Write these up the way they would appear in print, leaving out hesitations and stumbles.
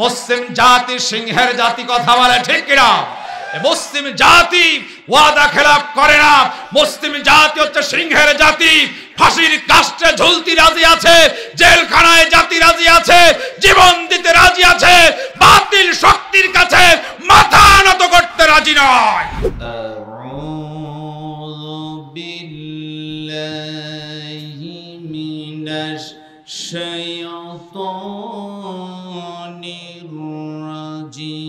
মুসলিম জাতি সিংহের জাতি কথা বলে ঠিক কিনা? মুসলিম জাতি ওয়াদা খেলাপ করে না। মুসলিম জাতি হচ্ছে সিংহের জাতি। ফাঁসির কাস্টে ঝুলতে রাজি আছে, জেলখানায় জাতি রাজি আছে, জীবন দিতে রাজি আছে, বাতিল শক্তির কাছে মাথা নত করতে রাজি নয়। আউযু বিল্লাহি মিনাশ শাইতানির রাজিম।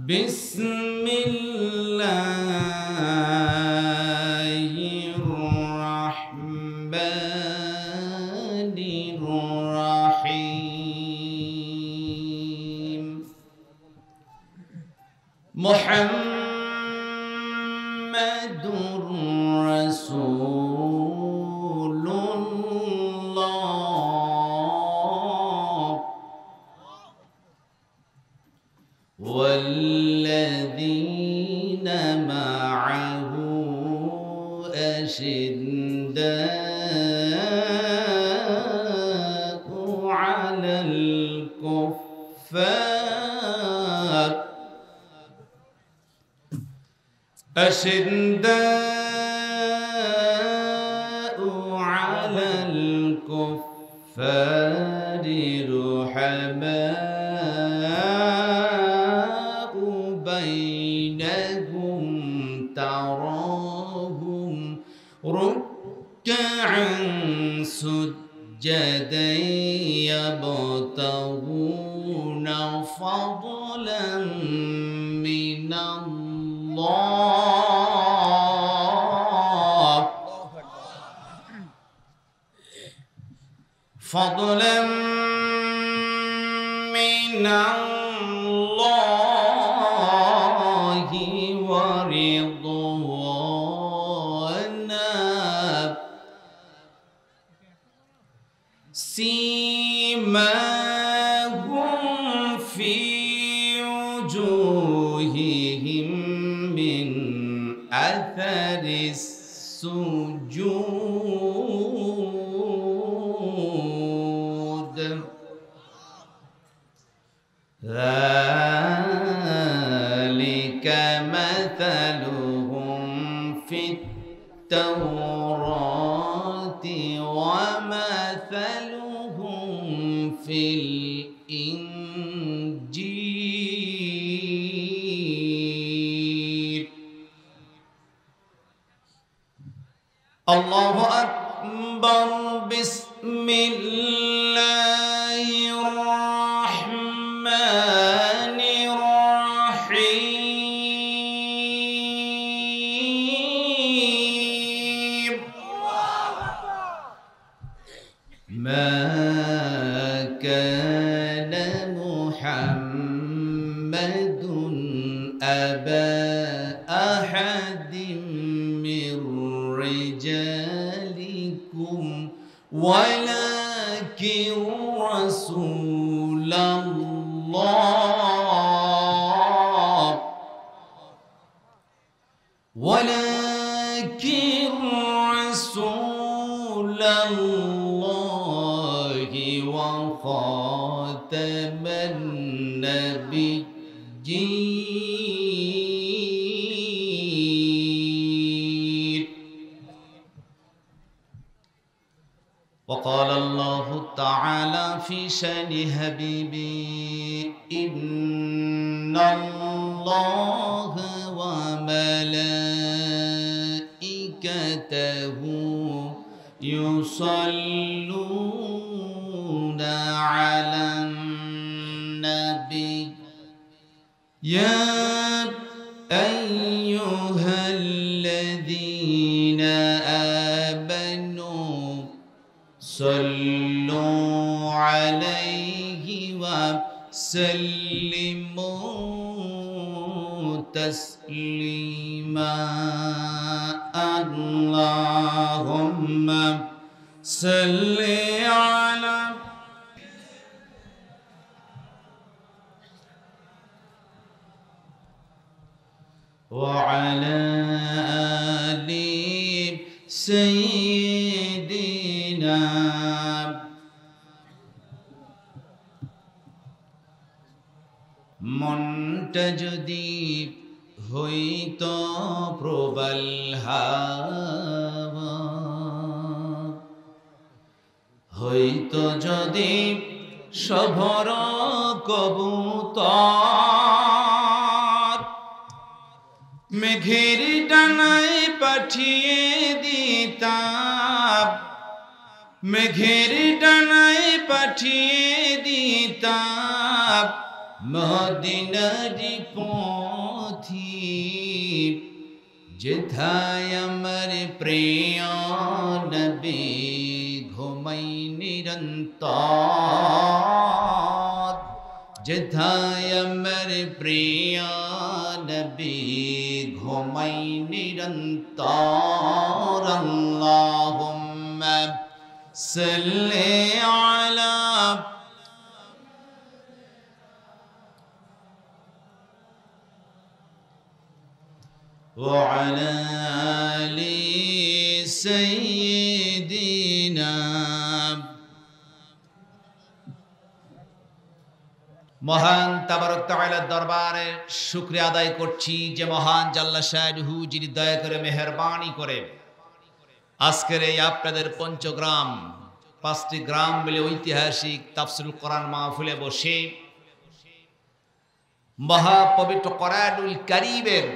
বিসমিল্লাহির রাহমানির রাহিম। মুহাম্মাদুর রাসূলুল্লাহ ওয়াল্লাযীনা মা'আহু আশিদ্দাউ 'আলাল কুফফার أشداء على الكفار رحماء بينهم تراهم ركعا سجدا يبتغون فضلا من الله فضلا من الله ورضوانا سيماهم في وجوههم من أثر السجود ذلك مثلهم في التوراة ومثلهم في الإنجيل الله أكبر بسم الله الرحمن الرحيم ما كان محمد أبا أحد من رجالكم ولكن رسول الله وخاتم النبيين. وقال الله تعالى في شأن حبيبي إن الله وملائكته يصلون على النبي يا أيها الذين آمنوا صلوا عليه وسلموا تسليما. اللهم صل على وعلى آل سيدنا মনটা যদি হইত প্রবল হাওয়া, হইতো যদি সভর কবুতর, মেঘের ডানায় পাঠিয়ে দিতাম, মেঘের ডানায় পাঠিয়ে দিতাম মদিনার পথি, যেথায় আমার প্রিয় নবী ঘুমাই নিরন্তর, যেথায় আমার প্রিয় নবী ঘুমাই নিরন্তর। আল্লাহুম্মা সাল্লি আলা وعلى آل سيدنا। মহান তাবারক তাআলার দরবারে শুকরিয়া আদায় করছি যে মহান জাল্লা শানুহু যিনি দয়া করে মেহেরবানি করে আজকের এই আপনাদের পঞ্চগ্রাম 5টি গ্রাম মিলে ঐতিহাসিক তাফসীরুল কোরআন মাহফিলে বসে মহাপবিত্র কোরআনুল কারীমের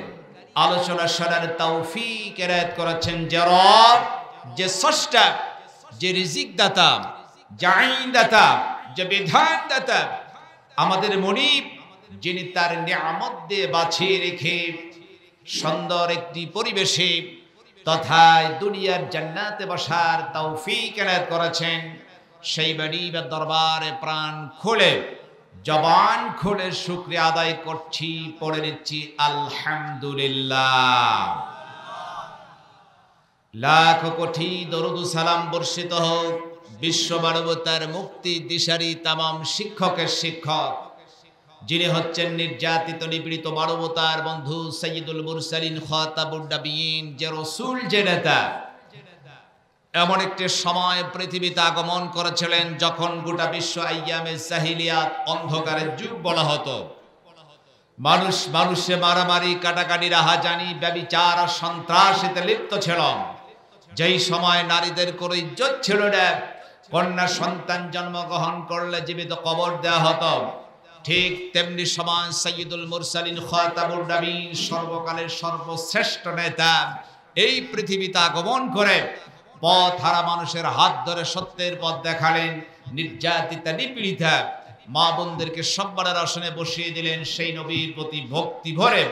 আলোচনা শোনার তৌফিক এনায়েত করেছেন যে রব, যে স্রষ্টা, যে রিজিক দাতা, যে আইন দাতা, যে বিধান দাতা, আমাদের মুনিব, যিনি তার নিয়ামত দিয়ে বাছিয়ে রেখে সুন্দর একটি পরিবেশে তথা দুনিয়ার জান্নাতে বসার তৌফিক এনায়েত করেছেন, সেই বাড়ির দরবারে প্রাণ খুলে জবান খুলে শুকরিয়া আদায় করছি, পড়ে নিচ্ছি আলহামদুলিল্লাহ। লাখ কোটি দরুদ সালাম বর্ষিত হোক বিশ্ব মানবতার মুক্তি দিশারি তামাম শিক্ষকের শিক্ষক, যিনি হচ্ছেন নির্যাতিত নিপীড়িত মানবতার বন্ধু সাইয়্যিদুল মুরসালিন খাতাবুন নবিয়্যিন, যে রাসূল, যে নেতা। এমন একটি সময় পৃথিবীতে আগমন করেছিলেন যখন গোটা বিশ্ব আইয়ামে জাহিলিয়াত, অন্ধকারের যুগ বলা হতো। মানুষ মানুষে মারামারি, কাটাকাটি, রাহাজানি, ব্যভিচার আর সন্ত্রাসীতে লিপ্ত ছিল। যেই সময় নারীদের কোনো ইজ্জত ছিল না, কন্যা সন্তান জন্মগ্রহণ করলে জীবিত কবর দেওয়া হতো, ঠিক তেমনি সময় সাইয়্যিদুল মুরসালিন খাতাবুন নবিয়্যিন, সর্বকালের সর্বশ্রেষ্ঠ নেতা, এই পৃথিবীতে আগমন করে পথ হারা মানুষের হাত ধরে সত্যের পথ দেখালেন। নির্যাতিতা নিপীড়িতা মা বোনদেরকে সম্মানের আসনে বসিয়ে দিলেন। সেই নবীর প্রতি ভক্তি ভরে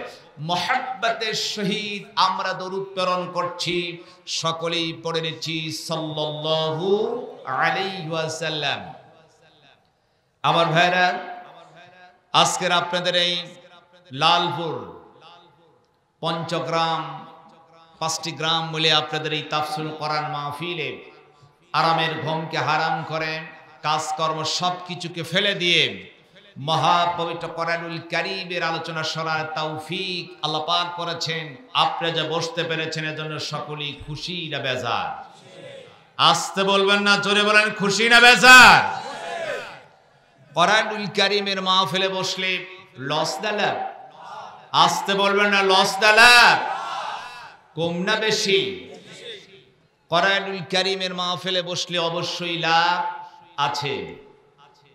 মহব্বতের সহিত আমরা দরুদ প্রেরণ করছি, সকলেই পড়ে নিচ্ছি সাল্লাল্লাহু আলাইহি ওয়াসাল্লাম। আমার ভাইরা, আজকের আপনাদের এই লালপুর পঞ্চগ্রাম 5টি গ্রাম মিলে আপনাদের এই তাফসীরুল কোরআন মাহফিলে আরামের ঘুমকে হারাম করে, কাজকর্ম সবকিছুকে ফেলে দিয়ে মহাপবিত্র কোরআনুল কারীমের আলোচনা শোনার তৌফিক আল্লাহ পাক করেছেন। আপনারা যা বসতে পেরেছেন এজন্য সকলেই খুশি না বেজার? আসতে বলবেন না, জোরে বলেন খুশি না বেজার? কোরআনুল কারীমের মাহফিলে বসলে লস না লাভ? আসতে বলবেন না, লস না লাভ? কম না বেশি? কোরআনুল কারীমের মাহফিলে বসলে অবশ্যই লাভ আছে।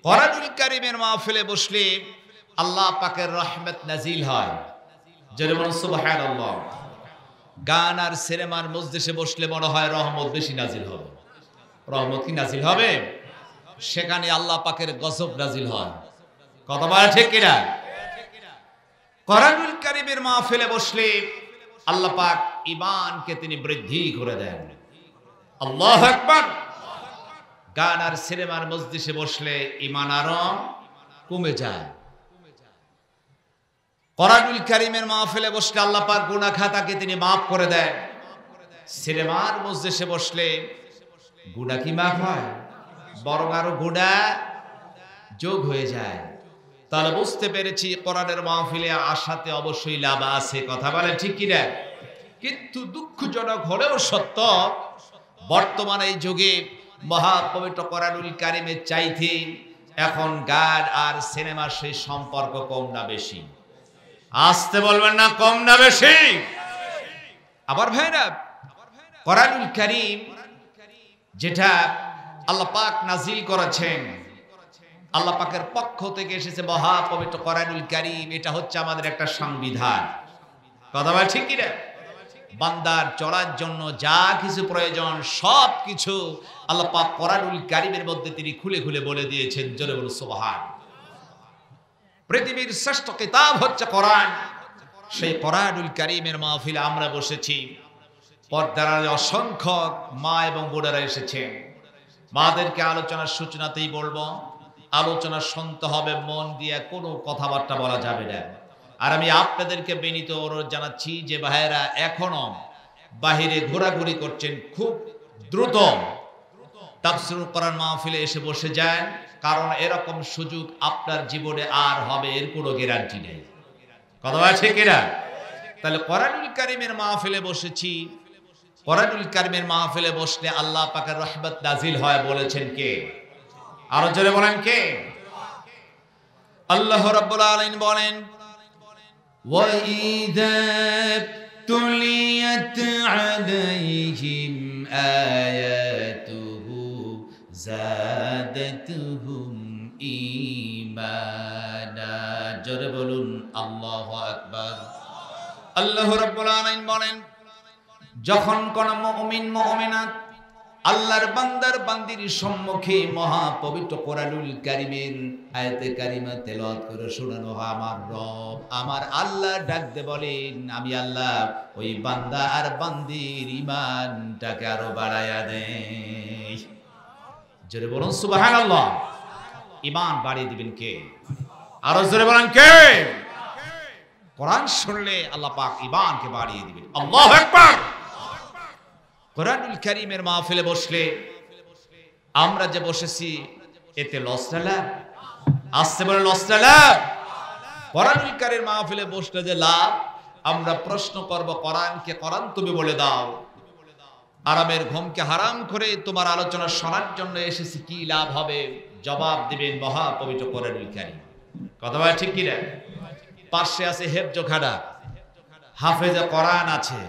কোরআনুল কারীমের মাহফিলে বসলে আল্লাহ পাকের রহমত নাজিল হয়, জোরে বলুন সুবহানাল্লাহ। গান আর সিনেমার মজলিসে বসলে মনে হয় রহমত বেশি নাজিল হবে। রহমত কি নাজিল হবে? সেখানে আল্লাহ পাকের গজব নাজিল হয়। কথা বলা ঠিক কিনা? কোরআনুল কারীমের মাহফিলে বসলে আল্লাহ পাক ঈমানকে তিনি বৃদ্ধি করে দেন। আল্লাহু আকবার। গান আর সিনেমার মজলিসে বসলে ঈমান আরো কমে যায়। কোরআনুল কারীমের মাহফিলে বসলে আল্লাহ পাক গুনাহ খাতাকে তিনি maaf করে দেন। সিনেমার মজলিসে বসলে গুনাহ কি maaf হয়? বরং আরো গুনাহ যোগ হয়ে যায়। তাহলে বুঝতে পেরেছি কোরআনের মাহফিলে আসাতে অবশ্যই লাভ আছে। কথা বলে ঠিক কি না? কিন্তু দুঃখজনক হলেও সত্য, বর্তমানে এই যুগে মহাপবিত্র কোরআনুল কারীমের চাইতে এখন গান আর সিনেমার সেই সম্পর্ক কম না বেশি? আসতে বলবেন না, কম না বেশি? আবার ভাইরা, কোরআনুল কারীম যেটা আল্লাহ পাক নাজিল করেছেন, আল্লাহ পাকের পক্ষ থেকে এসেছে মহা পবিত্র কোরআনুল কারীম, এটা হচ্ছে আমাদের একটা সংবিধান। কথা বল ঠিক কি না? বান্দার চলার জন্য যা কিছু প্রয়োজন সব কিছু আল্লাহ পাক কোরআনুল কারীমের মধ্যে তিনি খুলে খুলে বলে দিয়েছেন। জোরে বলুন সুবহান। পৃথিবীর শ্রেষ্ঠ কিতাব হচ্ছে কোরআন। সেই কোরআনুল কারীমের মাহফিলে আমরা বসেছি। পর্দার আড়ালে অসংখ্য মা এবং বোনেরা এসেছেন। মাদেরকে আলোচনার সূচনাতেই বলবো, আলোচনা শুনতে হবে মন দিয়ে, কোনো কথাবার্তা বলা যাবে না। আর আমি আপনাদেরকে বিনীত অনুরোধ জানাচ্ছি যে ভাইয়েরা এখনো বাহিরে ঘোরাঘুরি করছেন, খুব দ্রুত তাফসীরুল কোরআন মাহফিলে এসে বসে যান, কারণ এরকম সুযোগ আপনার জীবনে আর হবে এর কোনো গ্যারান্টি নেই। কথা আছে কিনা? তাহলে কোরআনুল কারীমের মাহফিলে বসেছি। কোরআনুল কারীমের মাহফিলে বসলে আল্লাহ পাকের রহমত নাজিল হয়, বলেছেন কে? আরো জোরে বলেন কে? আল্লাহ রাব্বুল আলামিন বলেন, وَإِذَا تُلِيَتْ عَلَيْهِمْ آيَاتُهُ زَادَتْهُمْ ঈমানা। জোরে বলুন আল্লাহু আকবার। আল্লাহ রাব্বুল আলামিন বলেন, যখন কোন মুমিন মুমিনাত আল্লাহর বান্দার বান্দির সম্মুখে মহা পবিত্র কোরআনুল কারীমের আয়াতে কারিমা তেলাওয়াত করে শোনানো হয়, আমার রব আমার আল্লাহ ডাকতে বলেন, আমি আল্লাহ ওই বান্দা আর বান্দির ঈমানটাকে আরো বাড়ায়া দেই। জোরে বলুন সুবহানাল্লাহ। ঈমান বাড়িয়ে দিবেন কে? আরো জোরে বলেন কে? কোরআন শুনলে আল্লাহ পাক ঈমানকে বাড়িয়ে দিবেন। আল্লাহু আকবার। কোরআনুল কারীমের মাহফিলে বসলে আমরা যে বসেছি এতে লস না লাভ? আসতে বলে লস না লাভ? কোরআনুল কারীমের মাহফিলে বসলে যে লাভ, আমরা প্রশ্ন করব কোরআনকে, কোরআন তুমি বলে দাও, আরামের ঘুমকে হারাম করে তোমার আলোচনা শোনার জন্য এসেছি, কি লাভ হবে? জবাব দিবেন মহা পবিত্র কোরআনুল কারীম। কথা বলে ঠিক কি না? পাশে আছে হেফজখানা, হাফেজে কোরআন আছে।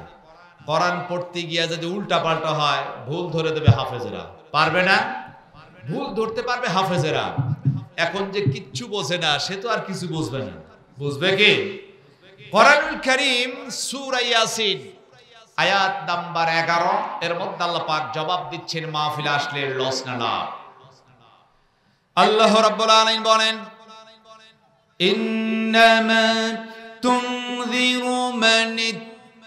কোরআন পড়তে গিয়া যদি উল্টা পাল্টা হয়, ভুল ধরে দেবে হাফেজেরা। পারবে না? ভুল ধরতে পারবে হাফেজেরা। এখন যে কিচ্ছু বোঝে না, সে তো আর কিছু বুঝবে না। বুঝবে কি? কোরআনুল কারীম সূরা ইয়াসিন আয়াত নাম্বার 11 এর মধ্যে আল্লাহ পাক জবাব দিচ্ছেন মাহফিলে আসলে লস না লাভ। আল্লাহ রাব্বুল আলামিন বলেন, ইন্নামা তুনযিরু মান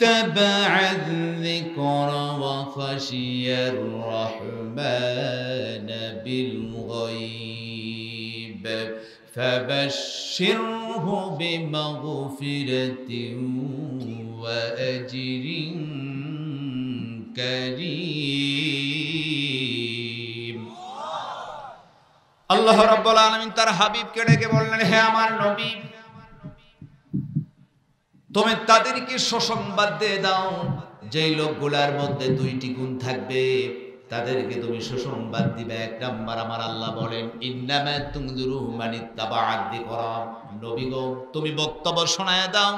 اتبع الذكر وخشي الرحمن بالغيب فبشره بمغفرة وأجر كريم। আল্লাহ রাব্বুল আলামিন তার হাবিবকে ডেকে বললেন, হে আমার নবী, তুমি তাদেরকে সুসংবাদ দিয়ে দাও যেই লোকগুলার মধ্যে দুইটি গুণ থাকবে, তাদেরকে তুমি সুসংবাদ দিবে। এক নাম্বার আমার আল্লাহ বলেন, ইন্নামা তুনযিরু মান ইত্তাবা'a যিকরা। নবী গো, তুমি বক্তব্য শোনায় দাও,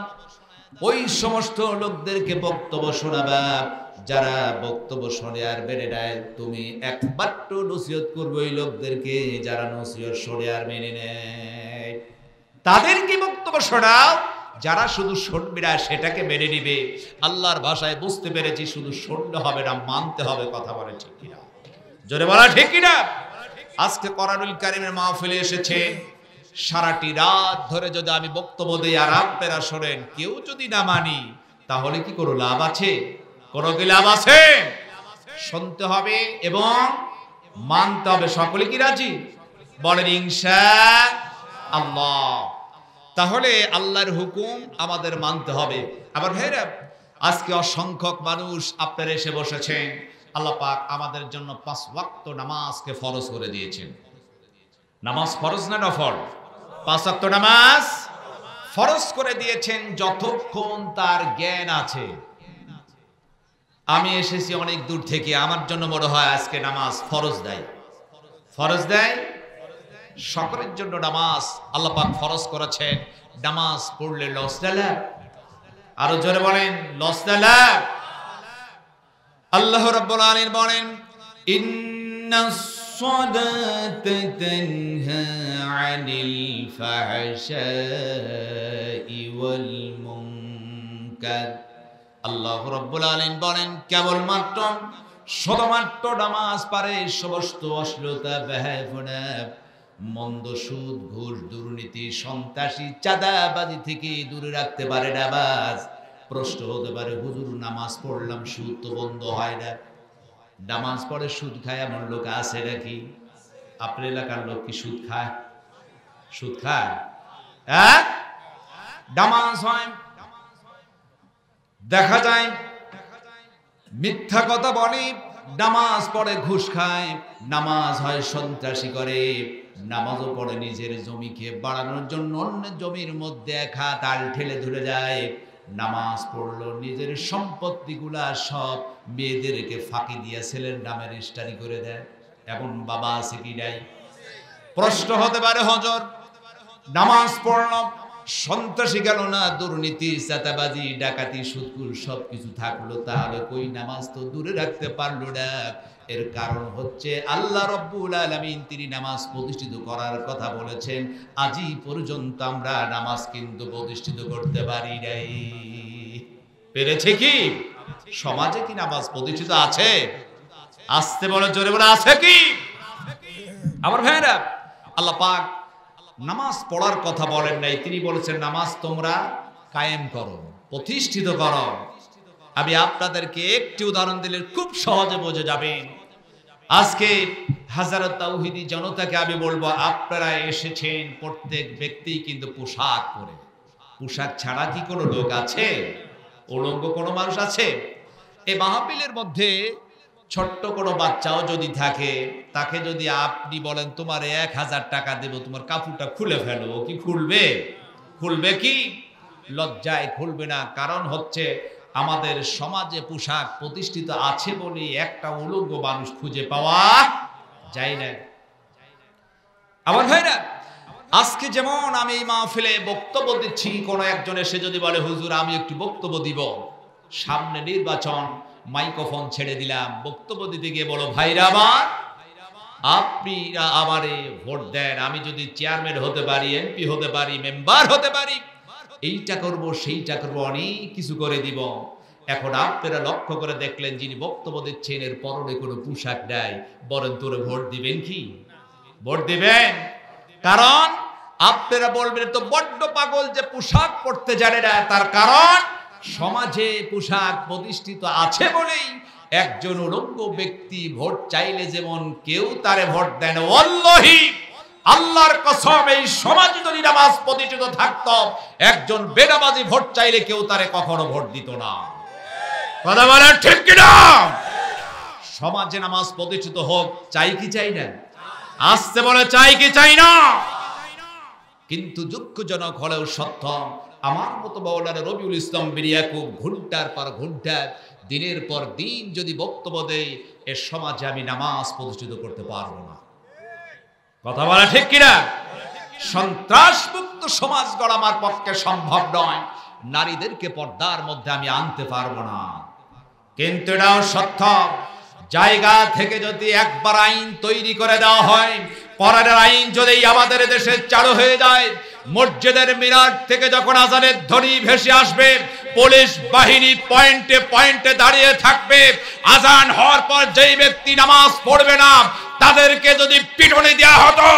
ওই সমস্ত লোকদেরকে বক্তব্য শোনাবা যারা বক্তব্য শুনে আর মেনে নেয়। তুমি একমাত্র নসিহত করবে ওই লোকদেরকে যারা নসিহত শুনে আর মেনে নেয়। তাদেরকে বক্তব্য শোনাও যারা শুধু শুনবে না, সেটাকে মেনে নিবে। আল্লাহর ভাষায় বুঝতে পেরেছি, শুধু শুনলে হবে না, মানতে হবে। কথা বলে ঠিক কিনা? জোরে বলা ঠিক কিনা? আজকে কোরআনুল কারীমের মাহফিলে এসেছে, সারাটি রাত ধরে যদি আমি বক্তব্য দিই আর আপনারা শোনেন, কেউ যদি না মানি, তাহলে কি কোনো লাভ আছে? কোনো কি লাভ আছে? শুনতে হবে এবং মানতে হবে। সকলে কি রাজি? বলেন ইনশাআল্লাহ। তাহলে আল্লাহর হুকুম আমাদের মানতে হবে। আবার ভাইরা, আজকে অসংখ্য মানুষ আপনারা এসে বসেছেন। আল্লাহ পাক আমাদের জন্য 5 ওয়াক্ত নামাজকে ফরজ করে দিয়েছেন। নামাজ ফরজ না নফল? 5 ওয়াক্ত নামাজ ফরজ করে দিয়েছেন যতক্ষণ তার জ্ঞান আছে। আমি এসেছি অনেক দূর থেকে, আমার জন্য মনে হয় আজকে নামাজ ফরজ দেয়। ফরজ দেয়? সকলের জন্য নামাজ আল্লাহ পাক ফরজ করেছেন। নামাজ পড়লে লস না লাভ? আরো জোরে বলেন, লস না লাভ? আল্লাহ রাব্বুল আলামিন বলেন, ইন্নাস সালাতা তানহা আনিল ফাহশাই ওয়াল মুনকার। আল্লাহ রাব্বুল আলামিন বলেন, কেবলমাত্র শুধুমাত্র নামাজ পারে সমস্ত অশ্লীলতা, বেহায়াপনা, মন্দ, সুদ, ঘুষ, দুর্নীতি, সন্ত্রাসী, চাঁদাবাজি থেকে দূরে রাখতে পারে নামাজ। প্রশ্ন হতে পারে, হুজুর নামাজ পড়লাম, সুদ তো বন্ধ হয় না। নামাজ পড়ে সুদ খায় এমন লোক আছে নাকি? আপনার এলাকার লোক কি সুদ খায়? সুদ খায়? হ্যাঁ, নামাজ হয়, দেখা যায় মিথ্যা কথা বলে, নামাজ পড়ে ঘুষ খায়, নামাজ হয় সন্ত্রাসী করে, নামাজও পড়ে নিজের জমিকে বাড়ানোর জন্য অন্যের জমির মধ্যে এক হাত আল ঠেলে ধরে যায়। নামাজ পড়লো, নিজের সম্পত্তিগুলা সব মেয়েদেরকে ফাঁকি দিয়ে ছেলের নামে রেজিস্ট্রি করে দেয়। এমন বাবা আছে কি নাই? প্রশ্ন হতে পারে, হজর নামাজ পড়লাম, সন্ত্রাসী গেল না, দুর্নীতি, চাঁদাবাজি, ডাকাতি, সুদখোর সবকিছু থাকলো, তাহলে কই নামাজ তো দূরে রাখতে পারলো না? এর কারণ হচ্ছে আল্লাহ রাব্বুল আলামিন তিনি নামাজ প্রতিষ্ঠিত করার কথা বলেছেন। আজই পর্যন্ত আমরা নামাজ কিন্তু প্রতিষ্ঠিত করতে পারি নাই। পেরেছে কি? সমাজে কি নামাজ প্রতিষ্ঠিত আছে? আসতে বলে, জোরে বলে, আছে কি? আমার ভাইরা, আল্লাহ পাক নামাজ পড়ার কথা বলেন নাই, তিনি বলেছেন নামাজ তোমরা কায়েম করো, প্রতিষ্ঠিত করো। আমি আপনাদেরকে একটি উদাহরণ দিলে খুব সহজে বোঝা যাবে। আজকে হাজারত তাওহীদি জনতাকে আমি বলবো, আপনারা এসেছেন, প্রত্যেক ব্যক্তি কিন্তু পোশাক পরে। পোশাক ছাড়া কি কোনো লোক আছে? উলঙ্গ কোনো মানুষ আছে? এই মাহফিলের মধ্যে ছোট্ট কোনো বাচ্চাও যদি থাকে, তাকে যদি আপনি বলেন তোমার 1000 টাকা দেব, তোমার কাপড়টা খুলে ফেলো, ও কি খুলবে? খুলবে কি? লজ্জায় খুলবে না। কারণ হচ্ছে আমাদের সমাজে পোশাক প্রতিষ্ঠিত আছে বলে একটা উলঙ্গ মানুষ খুঁজে পাওয়া যায় না। আমার ভাইরা, আজকে যেমন আমি এই মাহফিলে বক্তব্য দিচ্ছি, কোন একজন এসে যদি বলে হুজুর আমি একটু বক্তব্য দিব, সামনে নির্বাচন, মাইক্রোফোন ছেড়ে দিলাম, বক্তব্য দিতে গিয়ে বলো, ভাইরা আমার, আপনি আমারে ভোট দেন, আমি যদি চেয়ারম্যান হতে পারি, এমপি হতে পারি, মেম্বার হতে পারি, এইটা করব, সেইটা করব, অনেক কিছু করে দিব। এখন আপনারা লক্ষ্য করে দেখলেন, যিনি বক্তব্য দিচ্ছেন এর পরনে কোনো পোশাক নাই, বলেন তোরে ভোট দিবেন কি? ভোট দিবেন? কারণ আপনারা বলবেন তো বড্ড পাগল যে পোশাক পরতে জানে না। তার কারণ সমাজে পোশাক প্রতিষ্ঠিত আছে বলেই একজন উলঙ্গ ব্যক্তি ভোট চাইলে যেমন কেউ তারে ভোট দেন, ওয়াল্লাহি আল্লাহর কসম, এই সমাজে যদি নামাজ প্রতিষ্ঠিত থাকতো, একজন বেনামাজি ভোট চাইলে কেউ তারে কখনো ভোট দিত না। কথা বলেন ঠিক কিনা? সমাজে নামাজ প্রতিষ্ঠিত হোক, চাই কি চাই না? আসতে বলে, চাই কি চাই না? কিন্তু দুঃখজনক হলেও সত্য, আমার মতো মাওলানা রবিউল ইসলাম বিন ইয়াকুব ঘন্টার পর ঘন্টা, দিনের পর দিন যদি বক্তব্য দেয়, এ সমাজে আমি নামাজ প্রতিষ্ঠিত করতে পারবো না। কথা বলা ঠিক কিনা? সন্ত্রাস মুক্ত সমাজ গড়া আমার পক্ষে সম্ভব নয়, নারীদেরকে পর্দার মধ্যে আমি আনতে পারবো না। কিন্তু এটাও সত্য, জায়গা থেকে যদি একবার আইন তৈরি করে দেওয়া হয়, কোরআনের আইন যদি আমাদের দেশে চালু হয়ে যায়, মসজিদের মিনার থেকে যখন আজানের ধ্বনি ভেসে আসবে, পুলিশ বাহিনী পয়েন্টে পয়েন্টে দাঁড়িয়ে থাকবে। আজান হওয়ার পর যেই ব্যক্তি নামাজ পড়বে না, তাদেরকে যদি পিটুনি দেওয়া হতো,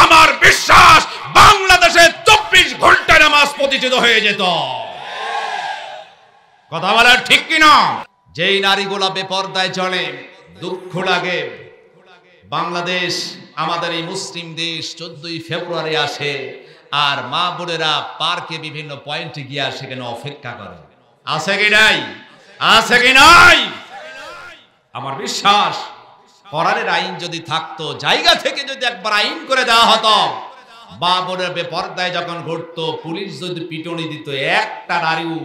আমার বিশ্বাস বাংলাদেশে 24 ঘন্টা নামাজ প্রতিষ্ঠিত হয়ে যেত। কথা বলার ঠিক কিনা? যেই নারীগুলা বেপরদায় চলে, দুঃখ লাগে। বাংলাদেশ আমাদের এই মুসলিম দেশ 14ই ফেব্রুয়ারি আসে, আর মা বোনেরা পার্কে বিভিন্ন পয়েন্টে গিয়ে সেখানে অপেক্ষা করে। আছে কি নাই? আছে কি নাই? আমার বিশ্বাস কোরআনের আইন যদি থাকতো, জায়গা থেকে যদি একবার আইন করে দেওয়া হতো, মা বোনের বেপরদায় যখন ঘটতো, পুলিশ যদি পিটুনি দিত, একটা নারীও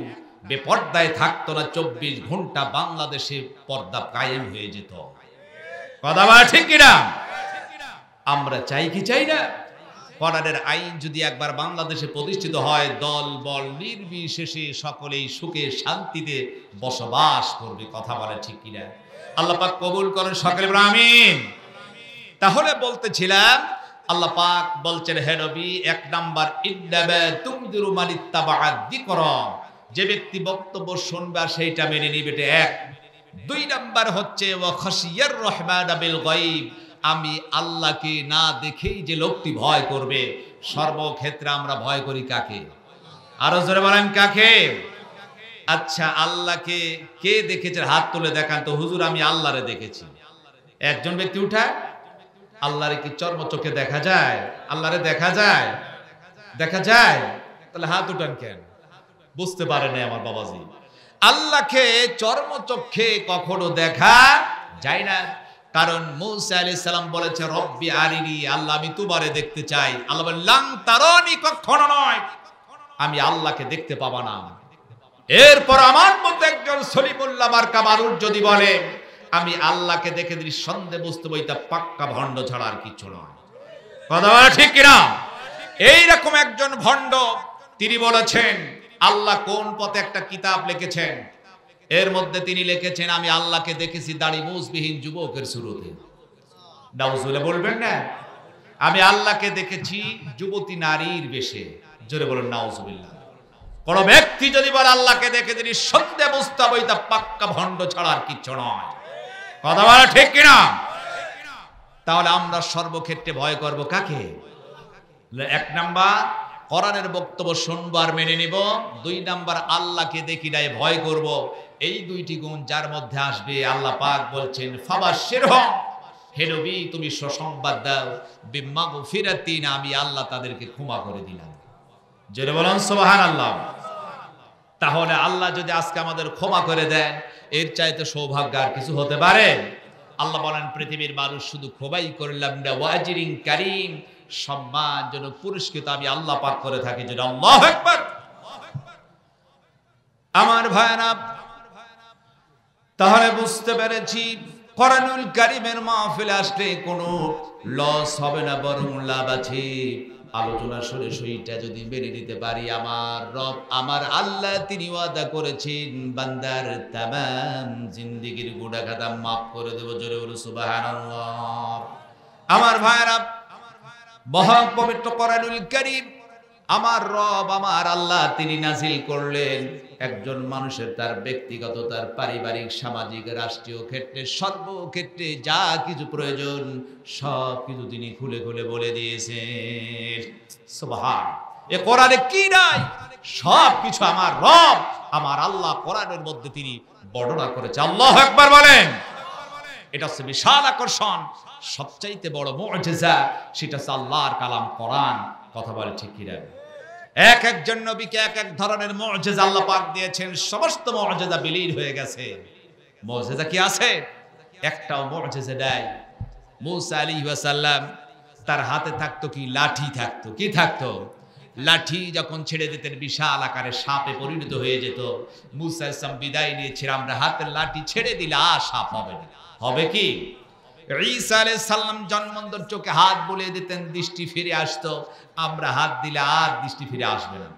বেপরদায় থাকতো না। 24 ঘন্টা বাংলাদেশে পর্দা কায়েম হয়ে যেত। কথা বলা ঠিক কিনা? আমরা চাই কি চাই না? কোরআনের আইন যদি একবার বাংলাদেশে প্রতিষ্ঠিত হয়, দল বল নির্বিশেষে সকলেই সুখে শান্তিতে বসবাস করবে। কথা বলে ঠিক কিনা? আল্লাহ পাক কবুল করেন, সকলে বলেন আমিন। তাহলে বলতেছিলাম, আল্লাহ পাক বলছেন, হে নবী, এক নাম্বার ইন্নামা তুমদিরু মান ইত্তাবা'a যিকরা, যে ব্যক্তি বক্তব্য শুনবে সেইটা মেনে নিবে, এটা এক। দুই নাম্বার হচ্ছে ওয়া খাশিয়ার রহমান বিল গায়ব, আমি আল্লাহকে না দেখেই যে লোকটি ভয় করবে। সর্বক্ষেত্রে আমরা ভয় করি কাকে? আরো জোরে বলেন কাকে? আচ্ছা, আল্লাহকে কে দেখেছে? হাত তুলে দেখান তো, হুজুর আমি আল্লাহরে দেখেছি। একজন ব্যক্তি উঠায়, আল্লাহরে কি চর্ম চোখে দেখা যায়? আল্লাহরে দেখা যায়? দেখা যায়? তাহলে হাত উঠান কেন? বুঝতে পারে না আমার বাবাজি। আল্লাহকে চর্ম চোখে কখনো দেখা যায় না, কারণ মূসা আলাইহিস সালাম বলেছে, রব্বি আরিনি, আল্লাহ আমি তোমারে দেখতে চাই। আল্লাহ বলেন, লাং তারানি, কখনো নয়, আমি আল্লাহকে দেখতে পাবা না। এরপর আমার মতো একজন সলিমুল্লাহ মার্কা মানুষ যদি বলে আমি আল্লাহকে দেখে নিঃসন্দেহে বুঝতে পারি তা পাক্কা ভণ্ড ছাড়া আর কিছু নয়। কথা বলা ঠিক কিনা? এইরকম একজন ভণ্ড, তিনি বলেছেন আল্লাহ কোন পথে একটা কিতাব লিখেছেন, এর মধ্যে তিনি লিখেছেন আমি আল্লাহকে দেখেছি দাড়ি মুছবিহীন যুবকের সুরতে। নাউজুবিল্লাহ বলবেন না? আমি আল্লাহকে দেখেছি যুবতী নারীর বেশে। জোরে বলুন নাউজুবিল্লাহ। কোন ব্যক্তি যদি বলে আল্লাহকে দেখে তিনি সত্যি বুঝতে হবে তা পাক্কা ভণ্ড ছাড়া আর কিছু নয়। কথা বলা ঠিক কিনা? তাহলে আমরা সর্বক্ষেত্রে ভয় করব কাকে? এক নাম্বার কোরআনের বক্তব্য শুনবো আর মেনে নিব। দুই নাম্বার আল্লাহকে দেখি নাই ভয় করব। এই দুইটি গুণ যার মধ্যে আসবে, আল্লাহ পাক বলছেন ফাবাশশিরহুম, হে নবী তুমি সুসংবাদ দাও, বিমাগফিরাতিন, আমি আল্লাহ তাদেরকে ক্ষমা করে দিলাম। জোরে বলুন সুবহানাল্লাহ। তাহলে আল্লাহ যদি আজকে আমাদের ক্ষমা করে দেন, এর চাইতে সৌভাগ্য আর কিছু হতে পারে? আল্লাহ বলেন পৃথিবীর মানুষ শুধু ক্ষমাই করলাম না, ওয়াজিরিন কারীম, সম্মানজনক পুরস্কৃত আমি আল্লাহ পাক করে থাকি। যদি আল্লাহু আকবার। আমার ভাইরা, তাহলে বুঝতে পেরেছি কোরআনুল কারীমের মাহফিলে আসলে কোনো লস হবে না, বরং লাভ আছে। আলোচনা শুনে সেইটা যদি মেনে নিতে পারি, আমার রব আমার আল্লাহ তিনি ওয়াদা করেছেন বান্দার তামাম জিন্দেগীর গুনাহ খাতা মাফ করে দেব। জোরে বলো সুবহানাল্লাহ। আমার ভাইরা, মহা পবিত্র কোরআনুল কারীম আমার রব আমার আল্লাহ তিনি নাজিল করলেন একজন মানুষের তার ব্যক্তিগত, তার পারিবারিক, সামাজিক, রাষ্ট্রীয় ক্ষেত্রে, সর্বক্ষেত্রে যা কিছু প্রয়োজন সব কিছু তিনি খুলে খুলে বলে দিয়েছেন। সুবহান। এ কোরআনে কি নাই? সব কিছু আমার রব আমার আল্লাহ কোরআনের মধ্যে তিনি বর্ণনা করেছে। আল্লাহু আকবার বলেন। এটা হচ্ছে বিশাল আকর্ষণ, সবচাইতে বড় মুআজিজা, সেটা হচ্ছে আল্লাহর কালাম কোরআন। কথা বলে ঠিক কিনা? এক একজন নবীকে এক এক ধরনের মুআজিজা আল্লাহ পাক দিয়েছেন, সমস্ত মুআজিজা বিলীন হয়ে গেছে। মুআজিজা কি আছে? একটাও মুআজিজা নাই। মূসা আলাইহিস সালাম তার হাতে থাকতো কি? লাঠি থাকতো। কি থাকতো? লাঠি যখন ছেড়ে দিতেন বিশাল আকারে সাপে পরিণত হয়ে যেত। মূসা আলাইহিস সালাম বিদায় নিয়েছিল, আমরা হাতের লাঠি ছেড়ে দিলে আর সাপ হবে না। হবে কি? ঈসা আলাইহিস সালাম জন্মন্তর চোখে হাত বুলিয়ে দিতেন, দৃষ্টি ফিরে আসতো, আমরা হাত দিলে আর দৃষ্টি ফিরে আসবে না।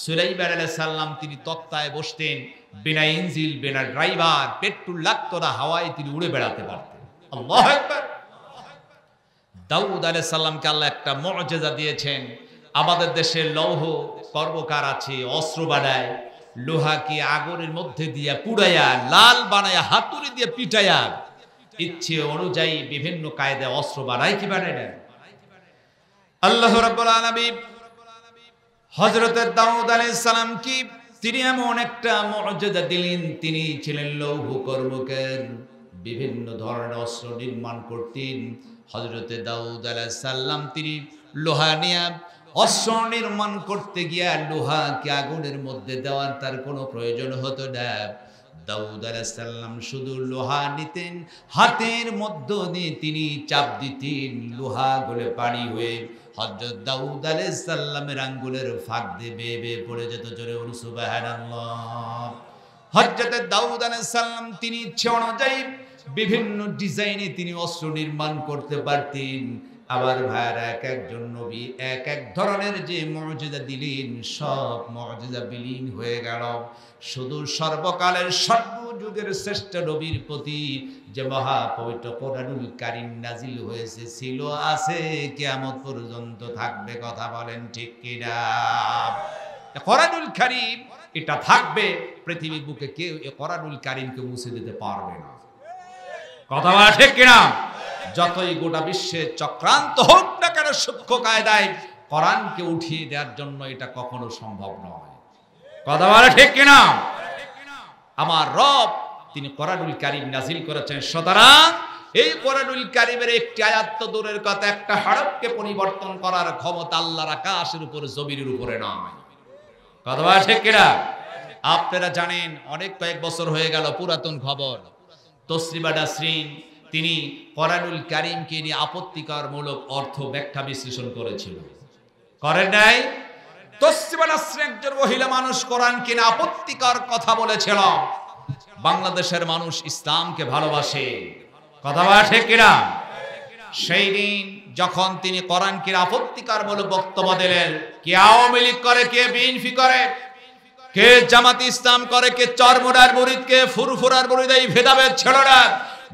সুলাইমান আলাইহিস সালাম তিনি তক্তায় বসতেন, বিনা ইঞ্জিন, বিনা ড্রাইভার, পেট্রোল লাগতো না, হাওয়ায় তিনি উড়ে বেড়াতে পারতেন। আল্লাহু আকবার। দাউদ আলাইহিস সালামকে আল্লাহ একটা মুআজিজা দিয়েছেন। আমাদের দেশে লৌহ কর্মকার আছে, অস্ত্র বানায়, লোহাকে আগুনের মধ্যে দিয়ে পুড়াইয়া লাল বানায়া হাতুড়ি দিয়ে পিটাইয়া ইচ্ছে অনুযায়ী বিভিন্ন কায়দায় অস্ত্র বানায়। কি বানায় না? আল্লাহ রাব্বুল আলামিন হযরত দাউদ আলাইহিস সালাম কি তিনি এমন একটা মুআজিজা দিলেন, তিনি ছিলেন লৌহ কর্মকার, বিভিন্ন ধরনের অস্ত্র নির্মাণ করতেন। হযরত দাউদ আলাইহিস সালাম তিনি লোহা নিয়ে অস্ত্র নির্মাণ করতে গিয়া লোহাকে আগুনের মধ্যে দেওয়ার তার কোনো প্রয়োজন হতো না। দাউদ আলাইহিস সালাম শুধু লোহা নিতেন, হাতের মধ্য দিয়ে তিনি চাপ দিতেন, লোহা গলে পানি হয়ে হযরত দাউদ আলাইহিস সালামের আঙ্গুলের ফাঁক দিয়ে বেয়ে বেয়ে পড়ে যেত। জোরে বলুন সুবহানাল্লাহ। হযরত দাউদ আলাইহিস সালাম তিনি ইচ্ছে অনুযায়ী বিভিন্ন ডিজাইনে তিনি অস্ত্র নির্মাণ করতে পারতেন। আবার ভাইরা এক একজন নবী এক এক ধরনের যে মুজিজা দিলেন, সব মুজিজা বিলীন হয়ে গেল। শুধু সর্বকালের সর্বযুগের শ্রেষ্ঠ নবীর প্রতি যে মহাপবিত্র কোরআনুল কারীম নাজিল হয়েছে, ছিল, আছে, কিয়ামত পর্যন্ত থাকবে। কথা বলেন ঠিক কিনা? কোরআনুল কারীম এটা থাকবে, পৃথিবীর বুকে কেউ এই কোরআনুল কারীমকে মুছে দিতে পারবে না। কথা বলা ঠিক কিনা? যতই গোটা বিশ্বে চক্রান্ত হোক না কেন, সূক্ষ্ম কায়দায় কোরআনকে উঠিয়ে দেওয়ার জন্য এটা কখনো সম্ভব নয়। কথা বলা ঠিক কিনা? আমার রব তিনি কোরআনুল কারীম নাজিল করেছেন, সুতরাং এই কোরআনুল কারীমের একটি আয়াত তো দূরের কথা, একটা হরফকে পরিবর্তন করার ক্ষমতা আল্লাহর আকাশের উপরে জমিনের উপরে নয়। কথা বলা ঠিক কিনা? আপনারা জানেন, অনেক কয়েক বছর হয়ে গেল, পুরাতন খবর, তসলিমা নাসরিন তিনি কোরআনুল কারীমকে নিয়ে আপত্তিকরমূলক অর্থ ব্যাখ্যা বিশ্লেষণ করেছিল। করেন নাই? তসলিমা নাসরিন একজন মহিলা মানুষ, কোরআনকে নিয়ে আপত্তিকর কথা বলেছিল। বাংলাদেশের মানুষ ইসলামকে ভালোবাসে। কথা বলা ঠিক কিনা? সেই দিন যখন তিনি কোরআনকে আপত্তিকরমূলক বক্তব্য দিলেন, কে আওয়ামী লীগ করে, কে বিএনপি করে, কে জামাত ইসলাম করে, কে চরমুড়ার মুরিদ, কে ফুরফুরার মুরিদ, এই ভেদাভেদ ছিল না।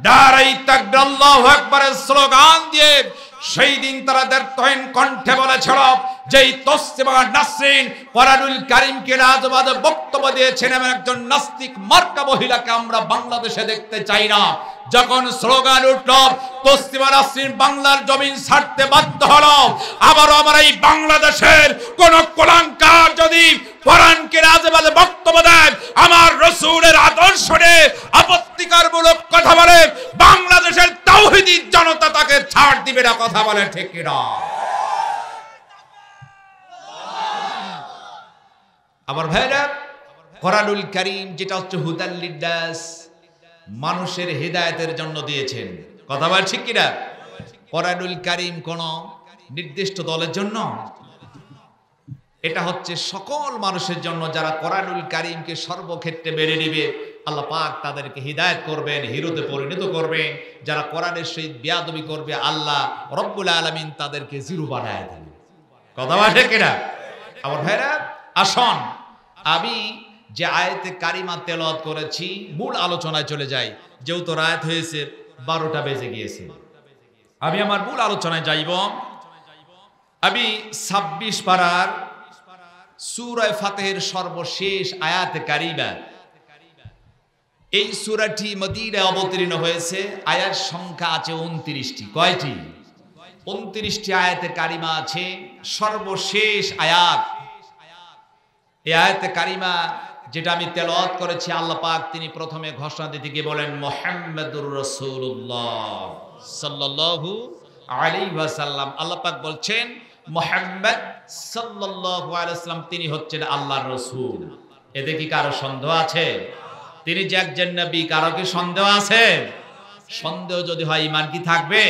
নারায়ে তাকবীর, আল্লাহু আকবারের স্লোগান দিয়ে সেই দিন তারা দ্ব্যর্থহীন কণ্ঠে বলেছিল যেই তসলিমা নাসরিন কোরআনুল কারীমকে রাজবাদ বক্তব্য দিয়েছেন, এমন একজন নাস্তিক মার্কা মহিলাকে আমরা বাংলাদেশে দেখতে চাই না। যখন স্লোগান উঠল, তসলিমা নাসরিন বাংলার জমিন ছাড়তে বাধ্য হলো। আবারও আমার এই বাংলাদেশের কোন কোলাঙ্কার যদি কোরআনকে রাজবাদ বক্তব্য দেয়, আমার রাসূলের আদর্শ নিয়ে আপত্তিকরমূলক কথা বলে, বাংলাদেশের তাওহীদি জনতা তাকে ছাড় দিবে না। কথা বলে ঠিক কিনা? আবার ভাইরা, কোরআনুল কারীম যেটা হচ্ছে হুদাল লিন্নাস, মানুষের হেদায়েতের জন্য দিয়েছেন। কথা বলে ঠিক কিনা? কোরআনুল কারীম কোন নির্দিষ্ট দলের জন্য, এটা হচ্ছে সকল মানুষের জন্য। যারা কোরআনুল কারীমকে সর্বক্ষেত্রে মেনে নেবে, আল্লাহ পাক তাদেরকে হিদায়াত করবেন, হিরোতে পরিণত করবেন। যারা কোরআনের সহিত বেয়াদবি করবে, আল্লাহ রব্বুল আলামিন তাদেরকে জিরো বানায় দেবেন। কথা বলে ঠিক কিনা? আমার ভাইরা, আসুন আমি যে আয়াতে কারিমা তেলাওয়াত করেছি মূল আলোচনায় চলে যাই। যেহেতু রাত হয়েছে 12টা বেজে গিয়েছে, আমি আমার মূল আলোচনায় যাইব। আমি 26 পারার সূরা ফাতিহার সর্বশেষ আয়াতে কারিমা, এই সূরাটি মদিনায় অবতীর্ণ হয়েছে। আয়াত সংখ্যা আছে 29টি। কয়টি? 29টি আয়াতে কারিমা আছে। সর্বশেষ আয়াত, এই আয়াতে কারিমা যেটা আমি তেলাওয়াত করেছি, আল্লাহ পাক তিনি প্রথমে ঘোষণা দিতে গিয়ে বলেন, মুহাম্মাদুর রাসূলুল্লাহ সাল্লাল্লাহু আলাইহি ওয়াসাল্লাম। আল্লাহ পাক বলছেন মুহাম্মদ সাল্লাল্লাহু আলাইহি ওয়াসাল্লাম তিনি হচ্ছেন আল্লাহর রাসূল। এতে কি কারো সন্দেহ আছে? তিনি যে একজন নবী, কারো কি সন্দেহ আছে? সন্দেহ যদি হয়, ঈমান কি থাকবে?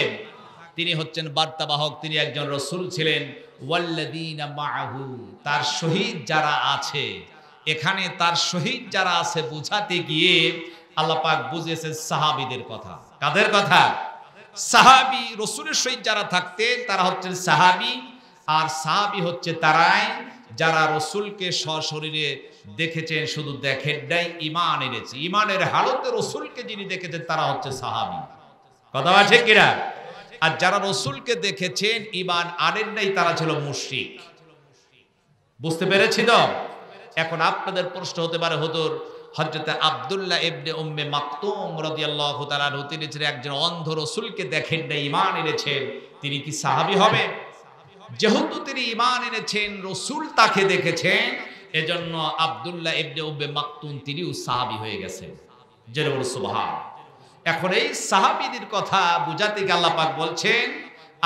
তিনি হচ্ছেন বার্তাবাহক, তিনি একজন রাসূল ছিলেন। ওয়াল্লাযীনা মাআহু, তার শহীদ যারা আছে, এখানে তার শহীদ যারা আছে বুঝাতে গিয়ে আল্লাহ পাক বুঝিয়েছেন সাহাবীদের কথা। কাদের কথা? সাহাবী। রাসূলের শহীদ যারা থাকতেন তারা হচ্ছেন সাহাবী, আর সাহাবী হচ্ছে তারাই যারা রাসূলকে সশরীরে দেখেছেন, শুধু দেখেন নাই, ঈমান এনেছে। ঈমানের হালতে রাসূলকে যিনি দেখেছেন তারা হচ্ছে সাহাবী। কথা ঠিক কিনা? আর যারা রাসূলকে দেখেছেন ঈমান আনেন নাই, তারা ছিল মুশরিক। বুঝতে পেরেছি তো? এখন আপনাদের প্রশ্ন হতে পারে, হুজুর হযরত আব্দুল্লাহ ইবনে উম্মে মাকতুম রাদিয়াল্লাহু তাআলা আনহু তিনি ছিলেন একজন অন্ধ, রাসূলকে দেখেন নাই, ঈমান এনেছেন, তিনি কি সাহাবী হবে? যেহেতু তিনি ঈমান এনেছেন, রাসূল তাকে দেখেছেন, এজন্য আব্দুল্লাহ ইবনে উম্মে মাকতুম তিনিও সাহাবী হয়ে গেছেন। জেরে বলুন সুবহান। এখন এই সাহাবীদের কথা বুঝাতে গিয়ে আল্লাহ পাক বলছেন,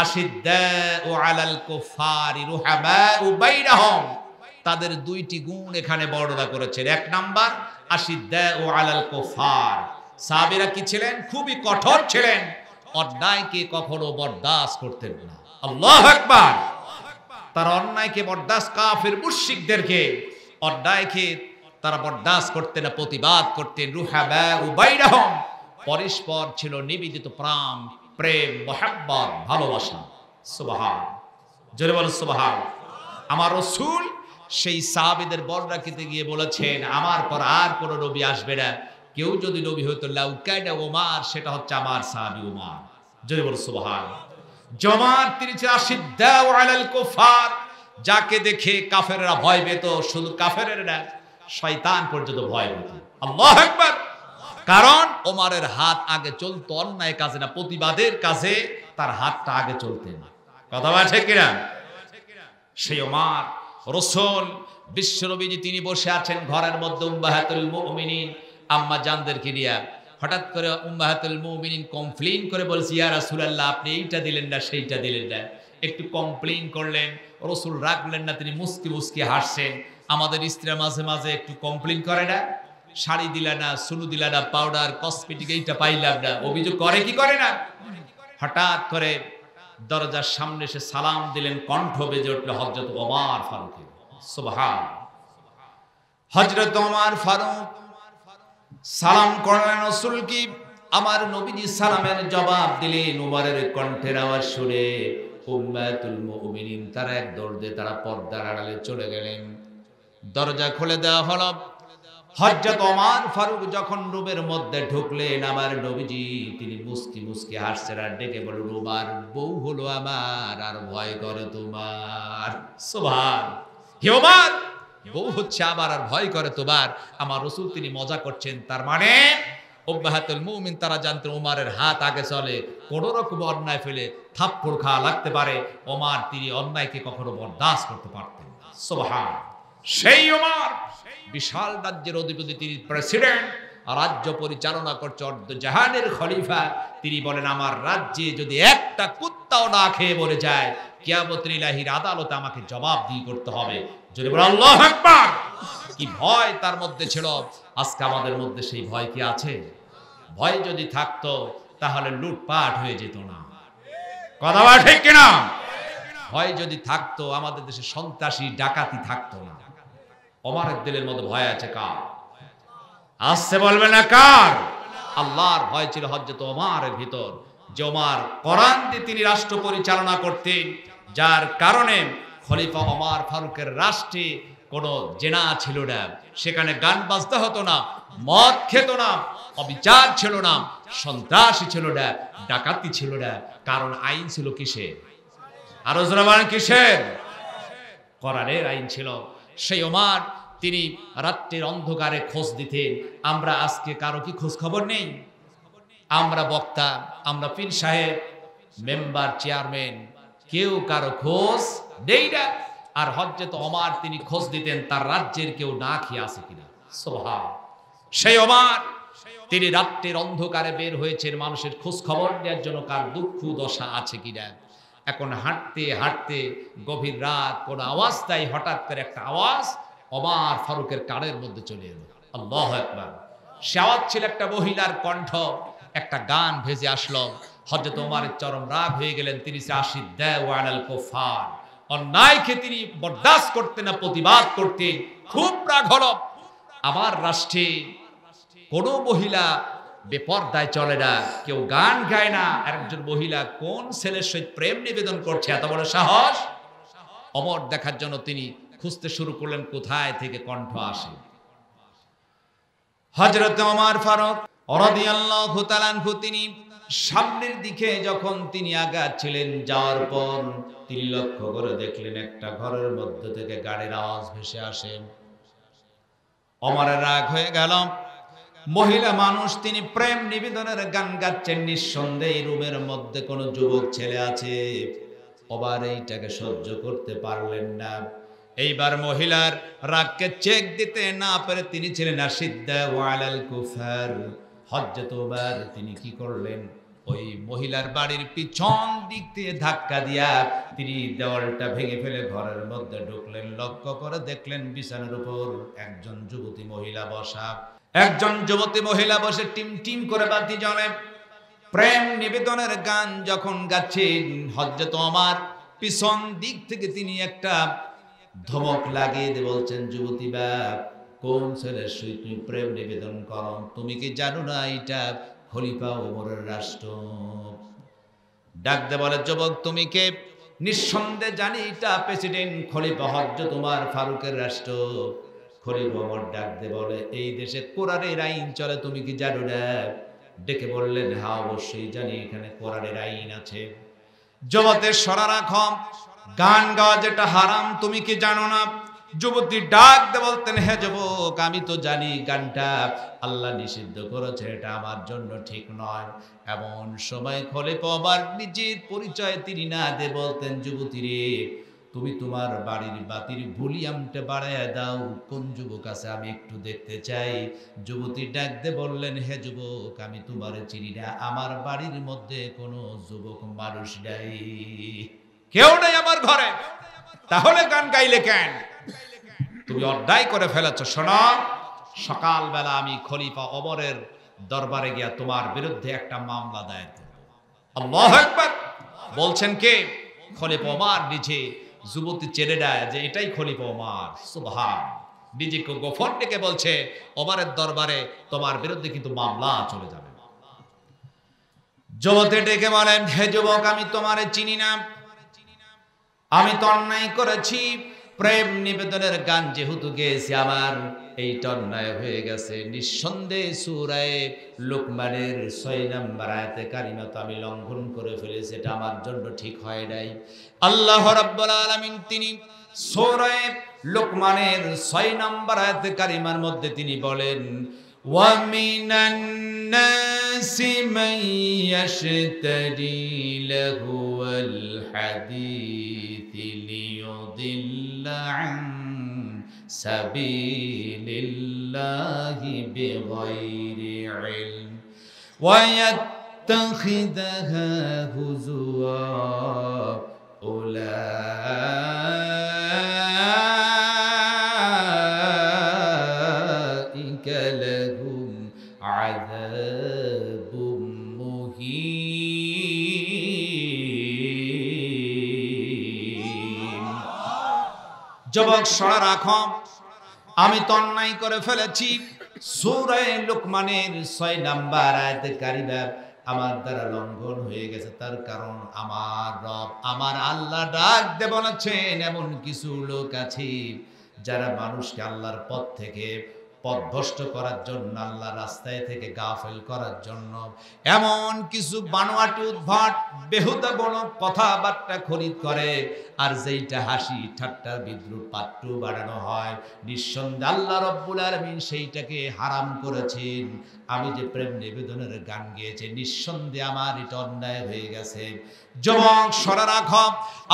আশিদ্দাউ আলাল কুফারি রুহামাউ বাইনাহুম, তাদের দুইটি গুণ এখানে বর্ণনা করেছেন। এক নাম্বার, আশিদ্দাউ আলাল কুফার, সাহাবীরা কি ছিলেন? খুবই কঠোর ছিলেন, অন্যায়কে কখনো বরদাস্ত করতেন না। আল্লাহু আকবার। তারা অন্যায়কে বরদাস্ত, কাফির মুশরিকদেরকে অন্যায়কে তারা বরদাস্ত করতেন না, প্রতিবাদ করতেন। রুহামাউ বাইনাহুম, পরস্পর ছিল নিবেদিত প্রেম, মহব্বত, ভালোবাসা। সুবহান, জোরে বলো সুবহান। আমার রাসূল সেই সাহাবীদের বর্ণনাতে গিয়ে বলেছেন, আমার পর আর কোন নবী আসবে না, কেউ যদি নবী হতো লাউকানা ওমর, সেটা হচ্ছে আমার সাহাবী ওমর। জোরে বলো সুবহান। জমান তিনি ছিলেন আশিদ্দাউ আলাল কুফার, যাকে দেখে কাফেররা ভয় পেত, শুধু কাফেরের না শয়তান পর্যন্ত ভয় পেত। আল্লাহু আকবার। কারণ ওমরের হাত আগে চলতো অন্যায় কাজে না, প্রতিবাদের কাজে তার হাতটা আগে চলতেন। কথা বলা ঠিক কিনা? সেই ওমর রাসূল বিশ্বনবীজি তিনি বসে আছেন ঘরের মধ্যে উম্মাহাতুল মুমিনিন আম্মা জানদেরকে নিয়ে। হঠাৎ করে উম্মাহাতুল মুমিনিন কমপ্লেইন করে বলছে, ইয়া রাসূলুল্লাহ, আপনি এইটা দিলেন না, সেইটা দিলেন না। একটু কমপ্লেইন করলেন, রাসূল রাখলেন না, তিনি মুস্কি মুস্কি হাসছেন। আমাদের স্ত্রীরা মাঝে মাঝে একটু কমপ্লেইন করে না, শাড়ি দিলা না, সুলু দিলা না, পাউডার কসমেটিক এইটা পাইলাম না, অভিযোগ করে কি করে না? হঠাৎ করে দরজার সামনে এসে সালাম দিলেন, কণ্ঠ বেজে উঠল হযরত ওমর ফারুক। সুবহান। হযরত ওমর ফারুক সালাম করলেন, রাসূল কি আমার নবীজি সালামের জবাব দিলেন। ওমরের কণ্ঠের আওয়াজ শুনে উম্মাতুল মুমিনিন তারা এক দৌড়ে তারা পর্দার আড়ালে চলে গেলেন। দরজা খুলে দেওয়া হলো। হযরত ওমর ফারুক যখন রুমের মধ্যে ঢুকলেন, আমার নবীজি তিনি মুস্কি মুস্কি হাসছেন আর ডেকে বললেন, ওমর, বউ হলো আমার আর ভয় করে তোমার। সুবহান। হে ওমর, বউ হচ্ছে আমার আর ভয় করে তোমার। আমার রাসূল তিনি মজা করছেন, তার মানে উম্মাহাতুল মুমিন তারা জানতেন ওমরের হাত আগে চলে, কোন রকম অন্যায় ফেলে থাপ্পড় খাওয়া লাগতে পারে। ওমর তিনি অন্যায়কে কখনো বরদাস্ত করতে পারতেন। সুবহান। সেই ওমর বিশাল রাজ্যের অধিপতি, তিনি প্রেসিডেন্ট, রাজ্য পরিচালনা করছে, অর্ধ জাহানের খলিফা। তিনি বলেন, আমার রাজ্যে যদি একটা কুত্তাও না খেয়ে মরে যায়, কিয়ামতের ইলাহির আদালতে আমাকে জবাবদিহি করতে হবে। যদি বলে আল্লাহু আকবার। কি ভয় তার মধ্যে ছিল! আজকে আমাদের মধ্যে সেই ভয় কি আছে? ভয় যদি থাকতো তাহলে লুটপাট হয়ে যেত না। কথা বলা ঠিক কিনা? ভয় যদি থাকতো আমাদের দেশে সন্ত্রাসী ডাকাতি থাকতো না। ওমরের দিলের মধ্যে ভয় আছে কার? আসছে বলবে না কার? আল্লাহর ভয় ছিল হযরত ওমরের ভিতর। যে ওমর কোরআন দিয়ে তিনি রাষ্ট্র পরিচালনা করতেন, যার কারণে খলিফা ওমর ফারুকের রাষ্ট্রে কোনো জেনা ছিল না, সেখানে গান বাজতে হতো না, মদ খেত না, অবিচার ছিল না, সন্ত্রাসী ছিল না, ডাকাতি ছিল না। কারণ আইন ছিল কিসের? আরো জোরে বলেন কিসের? কোরআনের আইন ছিল। সেই ওমর তিনি রাত্রির অন্ধকারে খোঁজ দিতেন। আমরা আজকে কারো কি খোঁজ খবর নেই? আমরা বক্তা, আমরা পীর সাহেব, মেম্বার, চেয়ারম্যান, কেউ কারো খোঁজ দেই না। আর হযরত ওমর তিনি খোঁজ দিতেন তার রাজ্যের কেউ না খেয়ে আছে কিনা। সুবহান। সেই ওমর তিনি রাত্রির অন্ধকারে বের হয়েছেন মানুষের খোঁজ খবর দেওয়ার জন্য, কার দুঃখ দশা আছে কিনা। এখন হাঁটতে হাঁটতে গভীর রাত, কোন আওয়াজ তাই হঠাৎ করে একটা আওয়াজ ওমর ফারুকের কানের মধ্যে চলে এলো। আল্লাহু আকবার। সে আওয়াজ ছিল একটা মহিলার কণ্ঠ, একটা গান ভেসে আসলো। হযরত ওমরের চরম রাগ হয়ে গেলেন। তিনি আশিদ্দাউ আলাল কুফার, অন্যায়কে তিনি বরদাস্ত করতেন না, প্রতিবাদ করতেন। খুব রাগ হলো। আমার রাষ্ট্রে কোনো মহিলা বেপরদায় চলে না, কেউ গান গায় না। একজন মহিলা কোন ছেলের সহিত প্রেম নিবেদন করছে, এত বড় সাহস! ওমর দেখার জন্য তিনি খুঁজতে শুরু করলেন কোথায় থেকে কণ্ঠ আসে। হযরত ওমর ফারুক রাদিয়াল্লাহু তাআলা আনহু তিনি সামনের দিকে যখন তিনি আগাচ্ছিলেন, যাওয়ার পর তিনি লক্ষ্য করে দেখলেন একটা ঘরের মধ্যে থেকে গাড়ির আওয়াজ ভেসে আসে। ওমরের রাগ হয়ে গেল। মহিলা মানুষ, তিনি প্রেম নিবেদনের গান গাচ্ছেন। নিঃসন্দেহে রুমের মধ্যে কোনো যুবক ছেলে আছে। ওমর এইটাকে সহ্য করতে পারলেন না। এইবার মহিলার রাগকে চেক দিতে না পেরে তিনি ছিলেন আশিদ্দাউ আলাল কুফার। হযরত ওমর তিনি কি করলেন, ওই মহিলার বাড়ির পিছন দিক দিয়ে ধাক্কা দিয়া তিনি দেওয়ালটা ভেঙে ফেলে ঘরের মধ্যে ঢুকলেন। লক্ষ্য করে দেখলেন বিছানার উপর একজন যুবতী মহিলা বসা। একজন যুবতী মহিলা বসে টিম টিম করে বাতি জ্বলে, প্রেম নিবেদনের গান যখন গাচ্ছেন। হযরত ওমর পিছন দিক থেকে তিনি একটা ধমক লাগিয়ে দিয়ে বলছেন, যুবতী বাপ, কোন ছেলের সহিত তুমি প্রেম নিবেদন করো? তুমি কি জানো না এটা খলিফা ওমরের রাষ্ট্র? ডাক দে বলে, যুবক তুমি কে? নিঃসন্দেহে জানি এটা প্রেসিডেন্ট খলিফা হযরত ওমর ফারুকের রাষ্ট্র। খলিফা ওমর ডাক দিয়ে বলে, এই দেশে কোরআনের আইন চলে, তুমি কি জানো না? ডেকে বললেন, হ্যাঁ অবশ্যই জানি, এখানে কোরআনের আইন আছে। যুবতী সরা রাখো, গান গাওয়া যেটা হারাম তুমি কি জানো না? যুবতী ডাক দিয়ে বলতেন, হে যুবক, আমি তো জানি গানটা আল্লাহ নিষিদ্ধ করেছে, এটা আমার জন্য ঠিক নয়। এমন সময় খলিফা ওমর নিজের পরিচয় তিনি না দিয়ে বলতেন, যুবতী রে, তুমি তোমার বাড়ির বাতির ভলিউমটা বাড়াইয়া দাও, কোন যুবক আছে আমি একটু দেখতে চাই। যুবতী ডাক দিয়ে বললেন, হে যুবক, আমি তোমার চিনি না, আমার বাড়ির মধ্যে কোনো যুবক মানুষ নাই, কেউ নাই আমার ঘরে, তাহলে গান গাইলে কেন? তুমি অন্যায় করে ফেলেছ। শোনো, সকালবেলা আমি খলিফা ওমরের দরবারে গিয়া তোমার বিরুদ্ধে একটা মামলা দায়ের করব। আল্লাহু আকবার। বলছেন কে? খলিফা ওমর নিজে। যুবতী চেনে দেয় যে এটাই খলিফা ওমর। সুবহান। নিজেকে গোপন ডেকে বলছে, ওমরের দরবারে তোমার বিরুদ্ধে কিন্তু মামলা চলে যাবে। যুবতী ডেকে বলেন, হে যুবক, আমি তোমারে চিনি না, আমি তো অন্যায় করেছি, প্রেম নিবেদনের গান যেহেতু গেয়েছি, আমার এইটা অন্যায় হয়ে গেছে। নিঃসন্দেহে সূরা লোকমানের 6 নম্বর আয়াতে কারিমা তো আমি লঙ্ঘন করে ফেলেছি, এটা আমার জন্য ঠিক হয় নাই। আল্লাহ রাব্বুল আলামিন তিনি সূরা লোকমানের 6 নম্বর আয়াতে কারিমার মধ্যে তিনি বলেন, ওয়া মিনান নাসি মান ইয়াশতারি লাহুল হাদিস লিয়ুদিল্লা আন সাবিলিল্লাহি বিগাইরি ইলম ওয়া ইয়াত্তাখিযাহা হুজুয়া উলাইকা লাহুম আযাবুম মুহিন। যুবক সরা রাখো, আমি তো অন্যায় করে ফেলেছি। সূরা লোকমানের 6 নম্বর আয়াতে কারিমা আমার দ্বারা লঙ্ঘন হয়ে গেছে, তার কারণ আমার রব আমার আল্লাহ ডাক দিয়ে বলেছেন, এমন কিছু লোক আছে যারা মানুষকে আল্লাহর পথ থেকে পথভ্রষ্ট করার জন্য, আল্লাহর রাস্তায় থেকে গাফেল করার জন্য এমন কিছু বানোয়াটি উদ্ভট বেহুদা বড় কথাবার্তা খরিদ করে, আর যেইটা হাসি ঠাট্টা বিদ্রুপ পাট্টু বাড়ানো হয়, নিঃসন্দেহে আল্লাহ রাব্বুল আলামিন সেইটাকে হারাম করেছেন। আমি যে প্রেম নিবেদনের গান গেয়েছি, নিঃসন্দেহে আমার এটা অন্যায় হয়ে গেছে। যুবক সরা রাখো,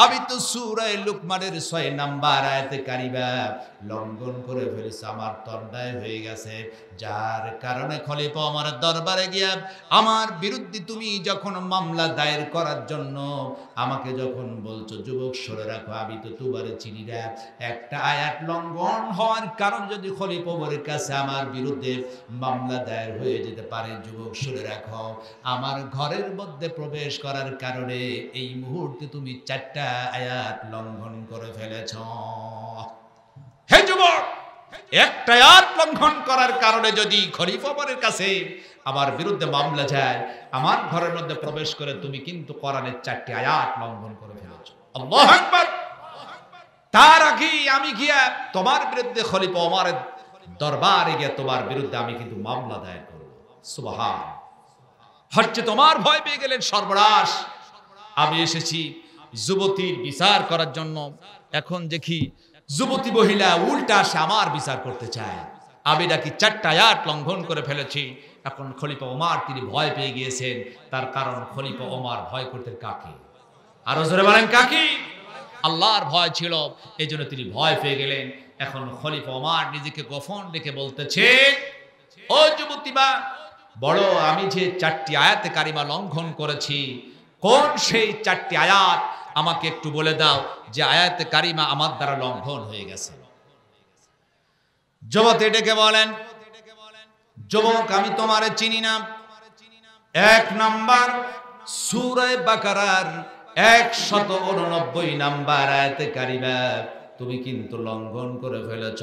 আমি তো সূরা লোকমানের 6 নম্বর আয়াতে কারিমা লঙ্ঘন করে ফেলেছি, আমার তো অন্যায় হয়ে গেছে। যার কারণে খলিফা ওমর দরবারে গিয়া আমার বিরুদ্ধে তুমি যখন মামলা দায়ের করার জন্য আমাকে যখন বলছো, যুবক সরে রাখো, আমি তো তোমারে চিনি না, একটা আয়াত লঙ্ঘন হওয়ার কারণ যদি খলিফা ওমরের কাছে আমার বিরুদ্ধে মামলা দায়ের হয়ে যেতে পারে, যুবক সরে রাখো, আমার ঘরের মধ্যে প্রবেশ করার কারণে এই মুহূর্তে তুমি 4টা আয়াত লঙ্ঘন করে ফেলেছ। হে যুবক, একটা আয়াত লঙ্ঘন করার কারণে যদি খলিফা ওমরের কাছে আমার বিরুদ্ধে মামলা যায়, আমার ঘরের মধ্যে প্রবেশ করে তুমি কিন্তু কোরআনের 4টি আয়াত লঙ্ঘন করে ফেলেছ। আল্লাহু আকবার। তার আগে আমি গিয়া তোমার বিরুদ্ধে খলিফা ওমরের দরবারে গিয়ে তোমার বিরুদ্ধে আমি কিন্তু মামলা দায়ের করব। সুবহান। হচ্ছে তোমার ভয় পেয়ে গেলেন, সর্বনাশ, আমি এসেছি যুবতীর বিচার করার জন্য। এখন দেখি যুবতী মহিলা উল্টা আসে আমার বিচার করতে চায়। আমি নাকি 4টা আয়াত লঙ্ঘন করে ফেলেছি। এখন খলিফা ওমর তিনি ভয় পেয়ে গিয়েছেন, তার কারণ খলিফা ওমর ভয় করতেন কাকে? আরো জোরে বলেন কাকে? আল্লাহর ভয় ছিল, এই জন্য তিনি ভয় পেয়ে গেলেন। এখন খলিফা ওমর নিজেকে গোপন রেখে বলতেছে, ও যুবতী মা, বড় আমি যে 4টি আয়াতে কারিমা লঙ্ঘন করেছি, কোন সেই 4টি আয়াত আমাকে একটু বলে দাও যে আয়াতে কারিমা আমার দ্বারা লঙ্ঘন হয়ে গেছে। যুবতী ডেকে বলেন, যুবক আমি তোমারে চিনি না। 1 নম্বর সূরা বাকারার 189 নম্বর আয়াতে কারিমা তুমি কিন্তু লঙ্ঘন করে ফেলেছ,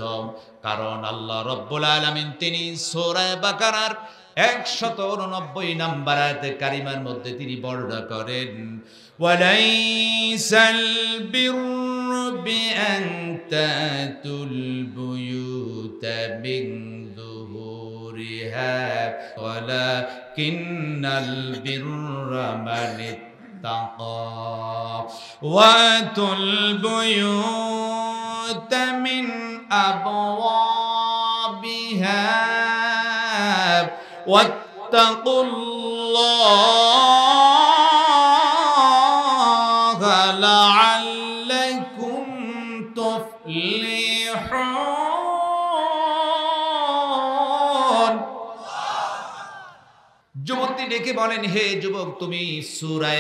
কারণ আল্লাহ রাব্বুল আলামিন তিনি সূরা বাকারার 189 নম্বর আয়াতে কারিমার মধ্যে তিনি বর্ণনা করেন, ওয়ালাইসাল বিররু বিআন তাতুল বুয়ুতা মিন যুহুরিহা ওয়ালাকিন্নাল বিররা মান ইত্তাকা ওয়াতুল বুয়ুতা মিন আবওয়াবিহা ওয়াত্তাকুল্লাহা লাআল্লাকুম তুফলিহুন। যুবকটি ডেকে বলেন, হে যুবক, তুমি সূরা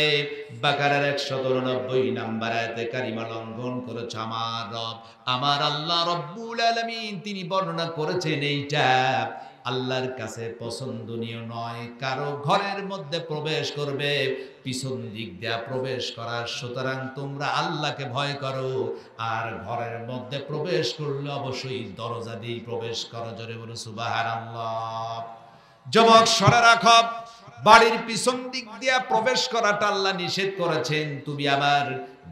বাকারার 190 নম্বর আয়াতে কারিমা লঙ্ঘন করেছ। আমার রব, আমার আল্লাহ রব্বুল আলামিন তিনি বর্ণনা করেছেন এইটা আল্লাহর কাছে পছন্দনীয় নয়। কারো ঘরের মধ্যে প্রবেশ করবে পিছন দিক দিয়ে প্রবেশ করার, সুতরাং তোমরা আল্লাহকে ভয় করো, আর ঘরের মধ্যে প্রবেশ করলে অবশ্যই দরজা দিয়ে প্রবেশ করো। জোরে বলো সুবহানাল্লাহ। যুবক সরে রাখো, বাড়ির পিছন দিক দিয়ে প্রবেশ করাটা আল্লাহ নিষেধ করেছেন। তুমি আমার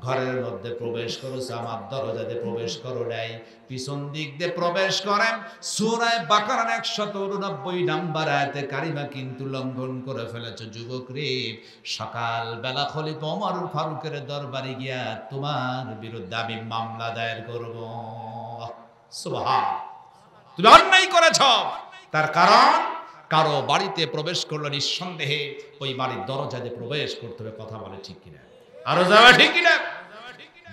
ঘরের মধ্যে প্রবেশ করেছো, আমার দরজা দিয়ে প্রবেশ করো নাই, পিছন দিক দিয়ে প্রবেশ করেন। সূরা বাকারার 189 নম্বর আয়াতে কারিমা কিন্তু লঙ্ঘন করে ফেলেছো। যুবক রে, সকাল বেলা খলিফা ওমর ফারুকের দরবারে গিয়া তোমার বিরুদ্ধে আমি মামলা দায়ের করব। সুবহান, তুমি অন্যায় করেছো। তার কারণ কারো বাড়িতে প্রবেশ করলো, নিঃসন্দেহে ওই বাড়ির দরজা দিয়ে প্রবেশ করতে হবে। কথা বলে ঠিক কিনা? আরো যাওয়া ঠিক কিনা?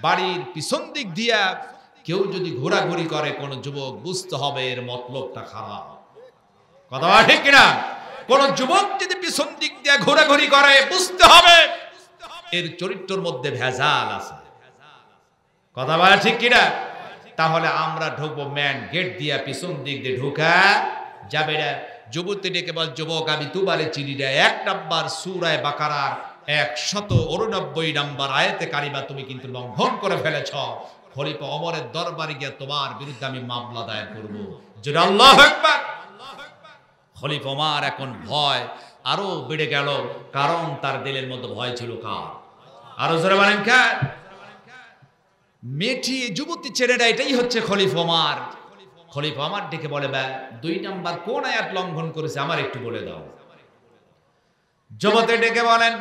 বাড়ির পিছন দিক দিয়া কেউ যদি ঘোরাঘুরি করে কোন যুবক, বুঝতে হবে এর মতলবটা খারাপ। কথা বলে ঠিক কিনা? কোন যুবক যদি পিছন দিক দিয়া ঘোরাঘুরি করে, বুঝতে হবে এর চরিত্রের মধ্যে ভেজাল আছে। কথা বলে ঠিক কিনা? তাহলে আমরা ঢুকবো মেন গেট দিয়া, পিছন দিক দিয়ে ঢুকা যাবে না। যুবতী ডেকে বল, যুবক আমি তোমারে চিনি না। 1 নম্বর সূরা বাকারার 189 নম্বর আয়াতে কারিমা তুমি কিন্তু লঙ্ঘন করে ফেলেছ। খলিফা ওমরের দরবারে গিয়ে তোমার বিরুদ্ধে আমি মামলা দায়ের করব। জোরে আল্লাহু আকবার। খলিফা ওমর এখন ভয় আরো বেড়ে গেল, কারণ তার দিলের মধ্যে ভয় ছিল কার? আরো জোরে বলেন কার? মেয়েটি যুবতী ছেলেটা, এটাই হচ্ছে খলিফা ওমর। খলিফা ওমর ডেকে বলে, 2 নম্বর কোন আয়াত লঙ্ঘন করেছে আমার একটু বলে দাও। যুবতী ডেকে বলেন,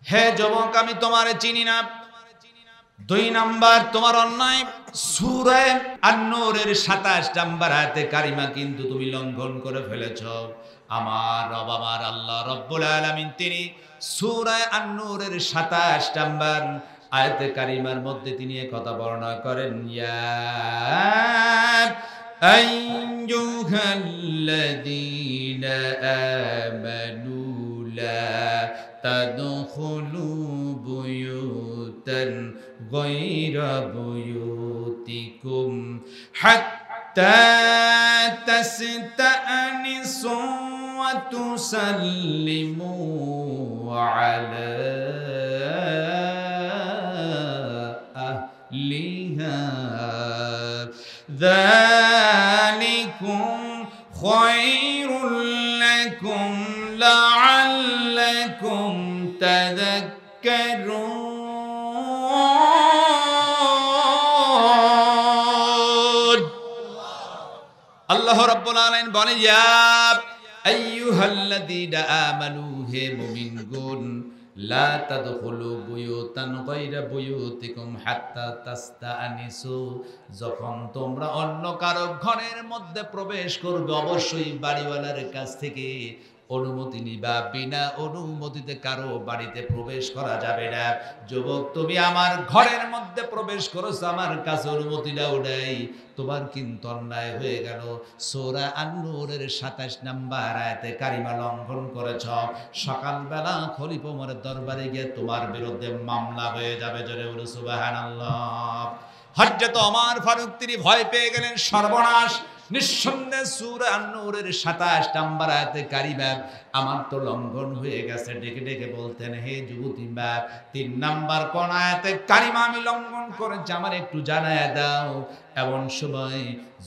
হে যুবক আমি তোমারে চিনি না। 2 নম্বর তোমার অন্যায় সূরা আন-নূরের 27 নম্বর আয়াতে কারিমা কিন্তু তুমি লঙ্ঘন করে ফেলেছ। আমার রব, আমার আল্লাহ রব্বুল আলামিন তিনি সূরা আন-নূরের 27 নম্বর আয়াতে কারিমার মধ্যে তিনি এই কথা বর্ণনা করেন, ইয়া আইয়ুহাল্লাযীনা আমানু লা তাদখুলু বুয়ুতান গায়রা বুয়ুতিকুম হাত্তা তাসতানিসু ওয়া তুসাল্লিমু আলা আহলিহা যালিকুম খায়রুল লাকুম লাআল্লাকুম তাযাক্কারুন। আল্লাহ রাব্বুল আলামিন বলেন, ইয়া আইয়ুহাল্লাযীনা আমানু, হে মুমিনগণ, লা তাদখুলু বুয়ুতান গায়রা বুয়ুতিকুম হাত্তা তাস্তানিসু, যখন তোমরা অন্য কারো ঘরের মধ্যে প্রবেশ করবে অবশ্যই বাড়িওয়ালার কাছ থেকে অনুমতি নিবা। বিনা অনুমতিতে কারো বাড়িতে প্রবেশ করা যাবে না। যুবক তুমি আমার ঘরের মধ্যে প্রবেশ করেছো, আমার কাছে অনুমতি নাও নাই, তোমার কিন্তু অন্যায় হয়ে গেল। সূরা আন-নূরের 27 নম্বর আয়াতে কারিমা লঙ্ঘন করেছ। সকালবেলা খলিফা ওমরের দরবারে গিয়ে তোমার বিরুদ্ধে মামলা হয়ে যাবে। জোরে বলো সুবহানাল্লাহ। হযরত ওমর ফারুক তিনি ভয় পেয়ে গেলেন, সর্বনাশ, নিঃসন্দেহে সূরা আন-নূরের 27 নম্বর আয়াতে কারিমা আমার তো লঙ্ঘন হয়ে গেছে। ডেকে ডেকে বলতেন, হে যুবতী বাপ, 3 নাম্বার কোন আয়াতে কারিমা আমি লঙ্ঘন করেছি আমার একটু জানায় দাও। এমন সময়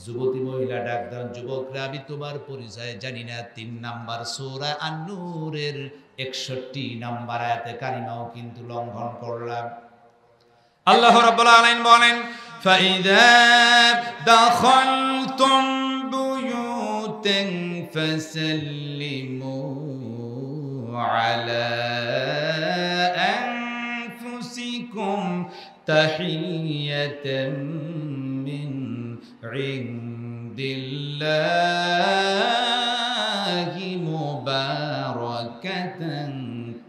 যুবতী মহিলা ডাক দেন, যুবকরা আমি তোমার পরিচয় জানি না। 3 নাম্বার সূরা আন-নূরের 61 নাম্বার আয়াতে কারিমাও কিন্তু লঙ্ঘন করলাম। আল্লাহ রাব্বুল আলামিন বলেন, ফাইযা দাখালতুম বুয়ুতান ফাসাল্লিমু আলা আনফুসিকুম তাহিয়াতাম মিন ইনদিল্লাহি মুবারাকাতান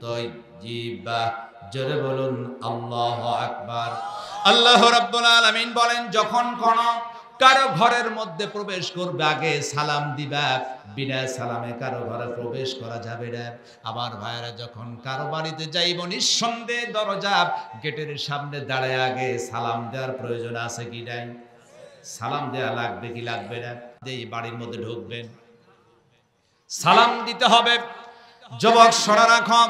তাইয়্যিবাহ। জোরে বলুন আল্লাহু আকবার। আল্লাহ রাব্বুল আলামিন বলেন, যখন কোন কারো ঘরের মধ্যে প্রবেশ করবে আগে সালাম দিবা। বিনা সালামে কারো ঘরে প্রবেশ করা যাবে না। আমার ভাইরা যখন কারো বাড়িতে যাইব, নিঃসন্দেহে দরজা গেটের সামনে দাঁড়ায় আগে সালাম দেওয়ার প্রয়োজন আছে কি নাই? সালাম দেওয়া লাগবে কি লাগবে না? এই বাড়ির মধ্যে ঢুকবেন, সালাম দিতে হবে। যুবক শোনা রাখো,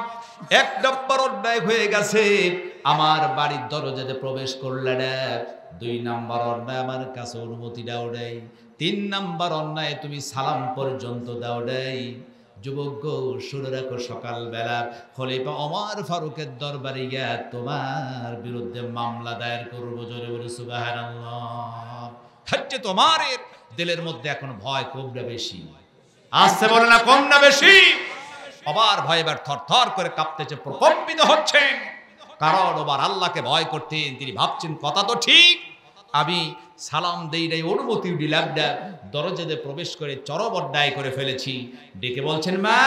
1 নম্বর অন্যায় হয়ে গেছে, আমার বাড়ির দরজাতে প্রবেশ করলে না। 2 নম্বর অন্যায় আমার কাছে অনুমতি দাও নাই। 3 নম্বর অন্যায় তুমি সালাম পর্যন্ত দাও নাই। যুবক শুনে রাখো, সকালবেলা খলিফা ওমর ফারুকের দরবারে গিয়া তোমার বিরুদ্ধে মামলা দায়ের করবো। জোরে বলে সুবহানাল্লাহ। হচ্ছে তোমার দিলের মধ্যে এখন ভয় কম না বেশি? আসছে বলে না কম না বেশি? আবার ভয় এবার থরথর করে কাঁপতেছে, প্রকম্পিত হচ্ছেন। কারণ আবার আল্লাহকে ভয় করতেন। তিনি ভাবছেন কথা তো ঠিক, আমি সালাম দেই নাই, অনুমতি দিলাম না, দরজাতে প্রবেশ করে চরম অন্যায় করে ফেলেছি। ডেকে বলছেন, মা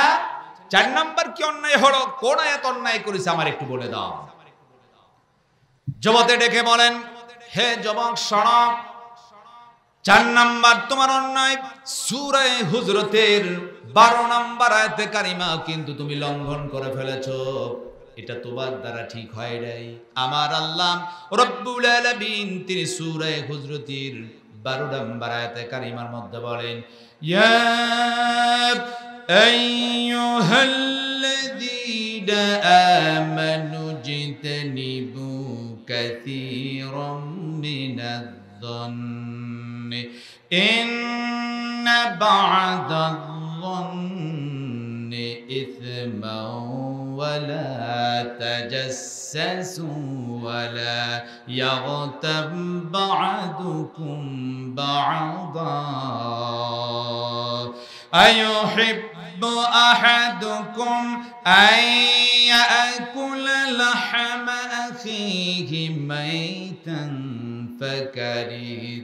4 নাম্বার কি অন্যায় হলো? কোন আয়াত অন্যায় করেছে আমার একটু বলে দাও। যুবতে ডেকে বলেন, হে যুবক শোনো, 4 নাম্বার তোমার অন্যায় সূরা হুজরাতের 12 নাম্বার আয়াতে কারিমা কিন্তু তুমি লঙ্ঘন করে ফেলেছো। এটা তোমার দ্বারা ঠিক হয় নাই। আমার আল্লাহ রব্বুল আলামিন তিনি সূরা হুজরাতের 12 নাম্বার আয়াতে কারিমার মধ্যে বলেন, ইয়া আইয়ুহাল্লাযীনা আমানু জিতানিবু কাসীরাম মিনায-যন্নি ইন্না বা'দায-যন্নি ইসমান ওয়ালা তাজাসসু ওয়ালা ইয়াগতাব বা'দুকুম বা'দা আইয়ুহিব্বু আহাদুকুম আন ইয়াকুলা লাহমা আখিহি মাইতান ফাকারিহতুমুহু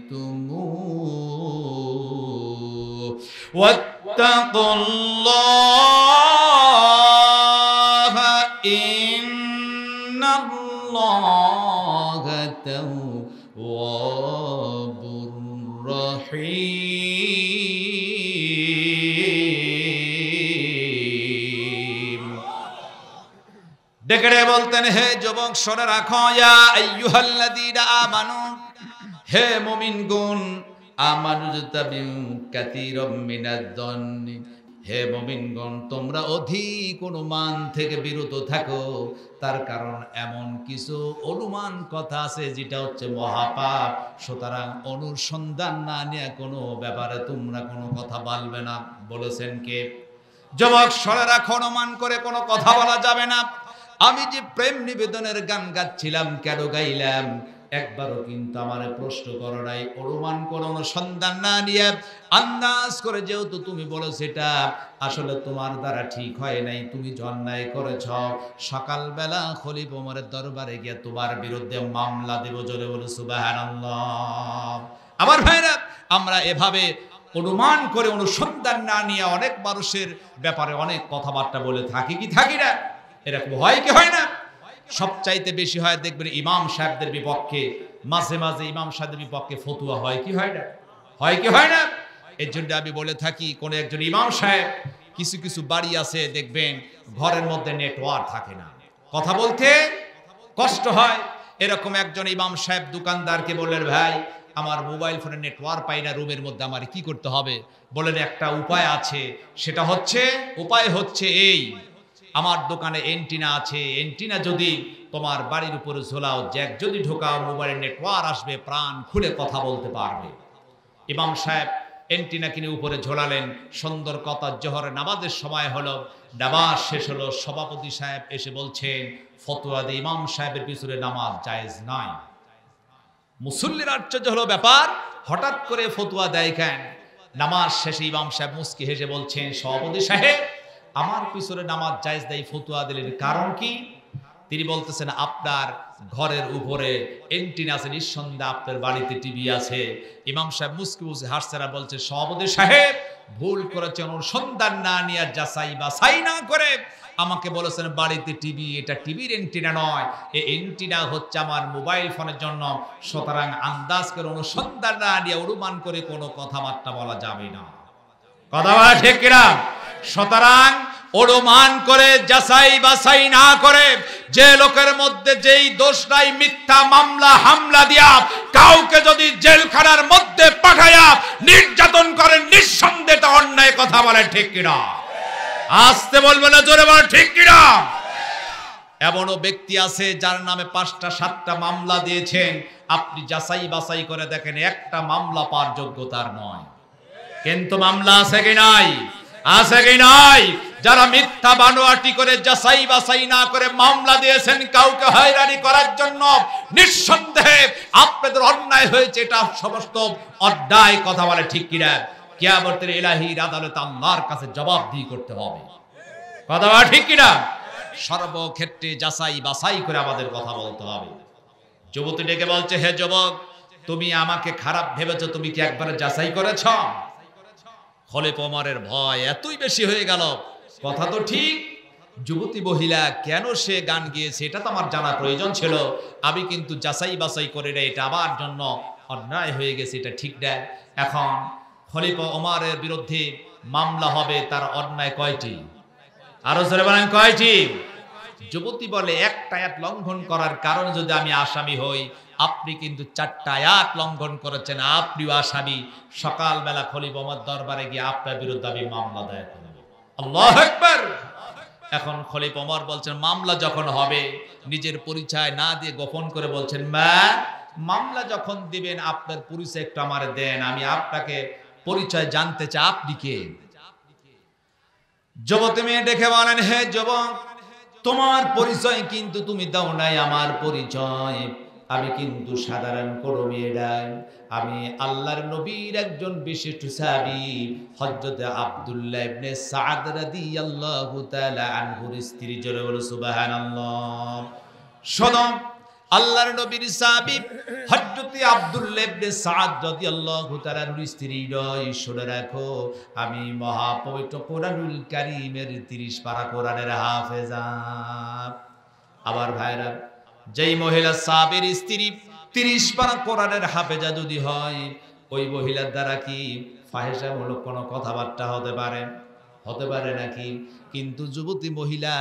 ওয়াত্তাকুল্লাহা ইন্নাল্লাহা তাওয়াবুর রহিম। ডেকে বলতেন, হে যুবক শুনে রাখো, ইয়া আইয়ুহাল্লাযীনা আমানু, হে মুমিনগণ, আমানু তাবিউ কাসীরাম মিনায-যন্নি, হে মুমিনগণ তোমরা অধিক অনুমান থেকে বিরত থাকো। তার কারণ এমন কিছু অনুমান কথা আছে যেটা হচ্ছে মহাপাপ। সুতরাং অনুসন্ধান না নিয়ে কোনো ব্যাপারে তোমরা কোনো কথা বলবে না। বলেছেন কে? যুবক শুনে রাখো, অনুমান করে কোনো কথা বলা যাবে না। আমি যে প্রেম নিবেদনের গান গাচ্ছিলাম কেন গাইলাম? একবারও কিন্তু আমারে প্রশ্ন করো নাই। অনুমান করো, অনুসন্ধান না নিয়ে আন্দাজ করে, যেহেতু তুমি বলো সেটা আসলে তোমার দ্বারা ঠিক হয় নাই, তুমি অন্যায় করেছ, সকালবেলা খলিফা ওমরের দরবারে গিয়ে তোমার বিরুদ্ধে মামলা দেব। জোরে বলে সুবহানাল্লাহ। আমার ভাইরা, আমরা এভাবে অনুমান করে অনুসন্ধান না নিয়ে অনেক মানুষের ব্যাপারে অনেক কথাবার্তা বলে থাকি কি থাকি না? এরকম হয় কি হয় না? সবচাইতে বেশি হয় দেখবেন ইমাম সাহেবদের বিপক্ষে, মাঝে মাঝে ইমাম সাহেবদের বিপক্ষে ফতুয়া হয় কি হয় না? হয় কি হয় না? এর জন্য আমি বলে থাকি, কোন একজন ইমাম সাহেব, কিছু কিছু বাড়ি আছে দেখবেন ঘরের মধ্যে নেটওয়ার্ক থাকে না, কথা বলতে কষ্ট হয়। এরকম একজন ইমাম সাহেব দোকানদারকে বললেন, ভাই আমার মোবাইল ফোনে নেটওয়ার্ক পাই না রুমের মধ্যে, আমার কি করতে হবে? বলেন একটা উপায় আছে, সেটা হচ্ছে এই, আমার দোকানে এন্টিনা আছে, এন্টিনা যদি তোমার বাড়ির উপরে ঝোলাও, জ্যাক যদি ঢোকাও, মোবাইলের নেটওয়ার্ক আসবে, প্রাণ খুলে কথা বলতে পারবে। ইমাম সাহেব এন্টিনা কিনে উপরে ঝোলালেন, সুন্দর কথা। জোহরের নামাজের সময় হলো, নামাজ শেষ হলো, সভাপতি সাহেব এসে বলছেন ফতোয়া দিয়ে ইমাম সাহেবের পিছনে নামাজ জায়েজ নাই। মুসল্লির আশ্চর্য হলো ব্যাপার, হঠাৎ করে ফতোয়া দেয় কেন? নামাজ শেষে ইমাম সাহেব মুস্কি হেসে বলছেন, সভাপতি সাহেব আমার পিছনে নামাজ জায়েজ দেয়, ফতোয়া দিলেন, কারণ কি? তিনি বলতেছেন আপনার ঘরের উপরে এন্টিনা আছে, নিঃসন্দেহে আপনার বাড়িতে টিভি আছে। ইমাম সাহেব মুস্কি মুস্কি হাসছেন, বলছে সভাপতি সাহেব ভুল করেছেন, অনুসন্ধান না নিয়ে যাচাই বাছাই না করে আমাকে বলেছেন বাড়িতে টিভি, এটা টিভির এন্টিনা নয়, এই এন্টিনা হচ্ছে আমার মোবাইল ফোনের জন্য। সুতরাং আন্দাজ করে অনুসন্ধান না নিয়ে অনুমান করে কোনো কথাবার্তা বলা যাবে না। কথা বলা ঠিক কিনা? সুতরাং অনুমান করে যাচাই বাছাই না করে যে লোকের মধ্যে যেই দোষ নাই, মিথ্যা মামলা হামলা দিয়া কাউকে যদি জেলখানার মধ্যে পাঠায়া নির্যাতন করেন, নিঃসন্দেহে তা অন্যায়। কথা বলে ঠিক কিনা? আসতে বলবে না, জোরে বলে ঠিক কিনা? এমনও ব্যক্তি আছে যার নামে 5টা 7টা মামলা দিয়েছেন, আপনি যাচাই বাছাই করে দেখেন একটা মামলা পাওয়ার যোগ্যতার নয়, কিন্তু মামলা আছে কি নাই? আছে কি নাই? যারা মিথ্যা বানোয়াটি করে যাচাই বাছাই না করে মামলা দিয়েছেন কাউকে হয়রানি করার জন্য, নিঃসন্দেহে আপনাদের অন্যায় হয়েছে, এটা সমস্ত অন্যায়। কথা বলে ঠিক কিনা? কিয়ামতের ইলাহির আদালতে আল্লাহর কাছে জবাবদিহি করতে হবে। কথা বলে ঠিক কিনা? সর্বক্ষেত্রে যাচাই বাছাই করে আমাদের কথা বলতে হবে। যুবতী ডেকে বলছে, হে যুবক, তুমি আমাকে খারাপ ভেবেছো, তুমি কি একবারে যাচাই করেছ? খলিফা ওমরের ভয় এতই বেশি হয়ে গেল। কথা তো ঠিক, যুবতী মহিলা কেন সে গান গিয়েছে এটা তো আমার জানা প্রয়োজন ছিল, আমি কিন্তু যাচাই বাছাই করে না, এটা আমার জন্য অন্যায় হয়ে গেছে, এটা ঠিক না। এখন খলিফা ওমরের বিরুদ্ধে মামলা হবে, তার অন্যায় কয়টি? আরো জোরে বলেন, কয়টি? যুবতী বলে, একটা আয়াত লঙ্ঘন করার কারণে যদি আমি আসামি হই, আপনি কিন্তু 4টা আয়াত লঙ্ঘন করেছেন, আপনিও আসামি। সকালবেলা খলিফা ওমর দরবারে গিয়ে আপনার বিরুদ্ধে আমি মামলা দায়ের করব। আল্লাহু আকবার। এখন খলিফা ওমর বলছেন, মামলা যখন হবে, নিজের পরিচয় না দিয়ে গোপন করে বলছেন, মা মামলা যখন দিবেন আপনার পরিচয় একটু আমারে দেন, আমি আপনাকে পরিচয় জানতে চাই, আপনি কে? যুবতী মেয়ে দেখে বলেন, হে যুবক, তোমার পরিচয় কিন্তু তুমি দাও নাই আমার পরিচয়। আমি কিন্তু সাধারণ কোনো মেয়ে নাই, আমি আল্লাহর নবীর একজন বিশিষ্ট সাহাবী হযরত আব্দুল্লাহ ইবনে সাদ রাদিয়াল্লাহু তাআলা আনহুর স্ত্রী। জোরে বলো সুবহানাল্লাহ। শোনো, আল্লাহর নবীর সাহাবী হযরত আব্দুল্লাহ ইবনে সাদ রাদিয়াল্লাহু তাআলা আনহুর স্ত্রী নয়, শুনে রাখো, আমি মহাপবিত্র কোরআনুল কারীমের 30 পারা কোরআনের হাফেজা। আবার ভাইরা, যেই মহিলা সাহাবীর স্ত্রী 30 পারা কোরআনের হাফেজা যদি হয়, ওই মহিলার দ্বারা কি ফাহিশামূলক কোনো কথাবার্তা হতে পারে? হতে পারে নাকি? কিন্তু যুবতী মহিলা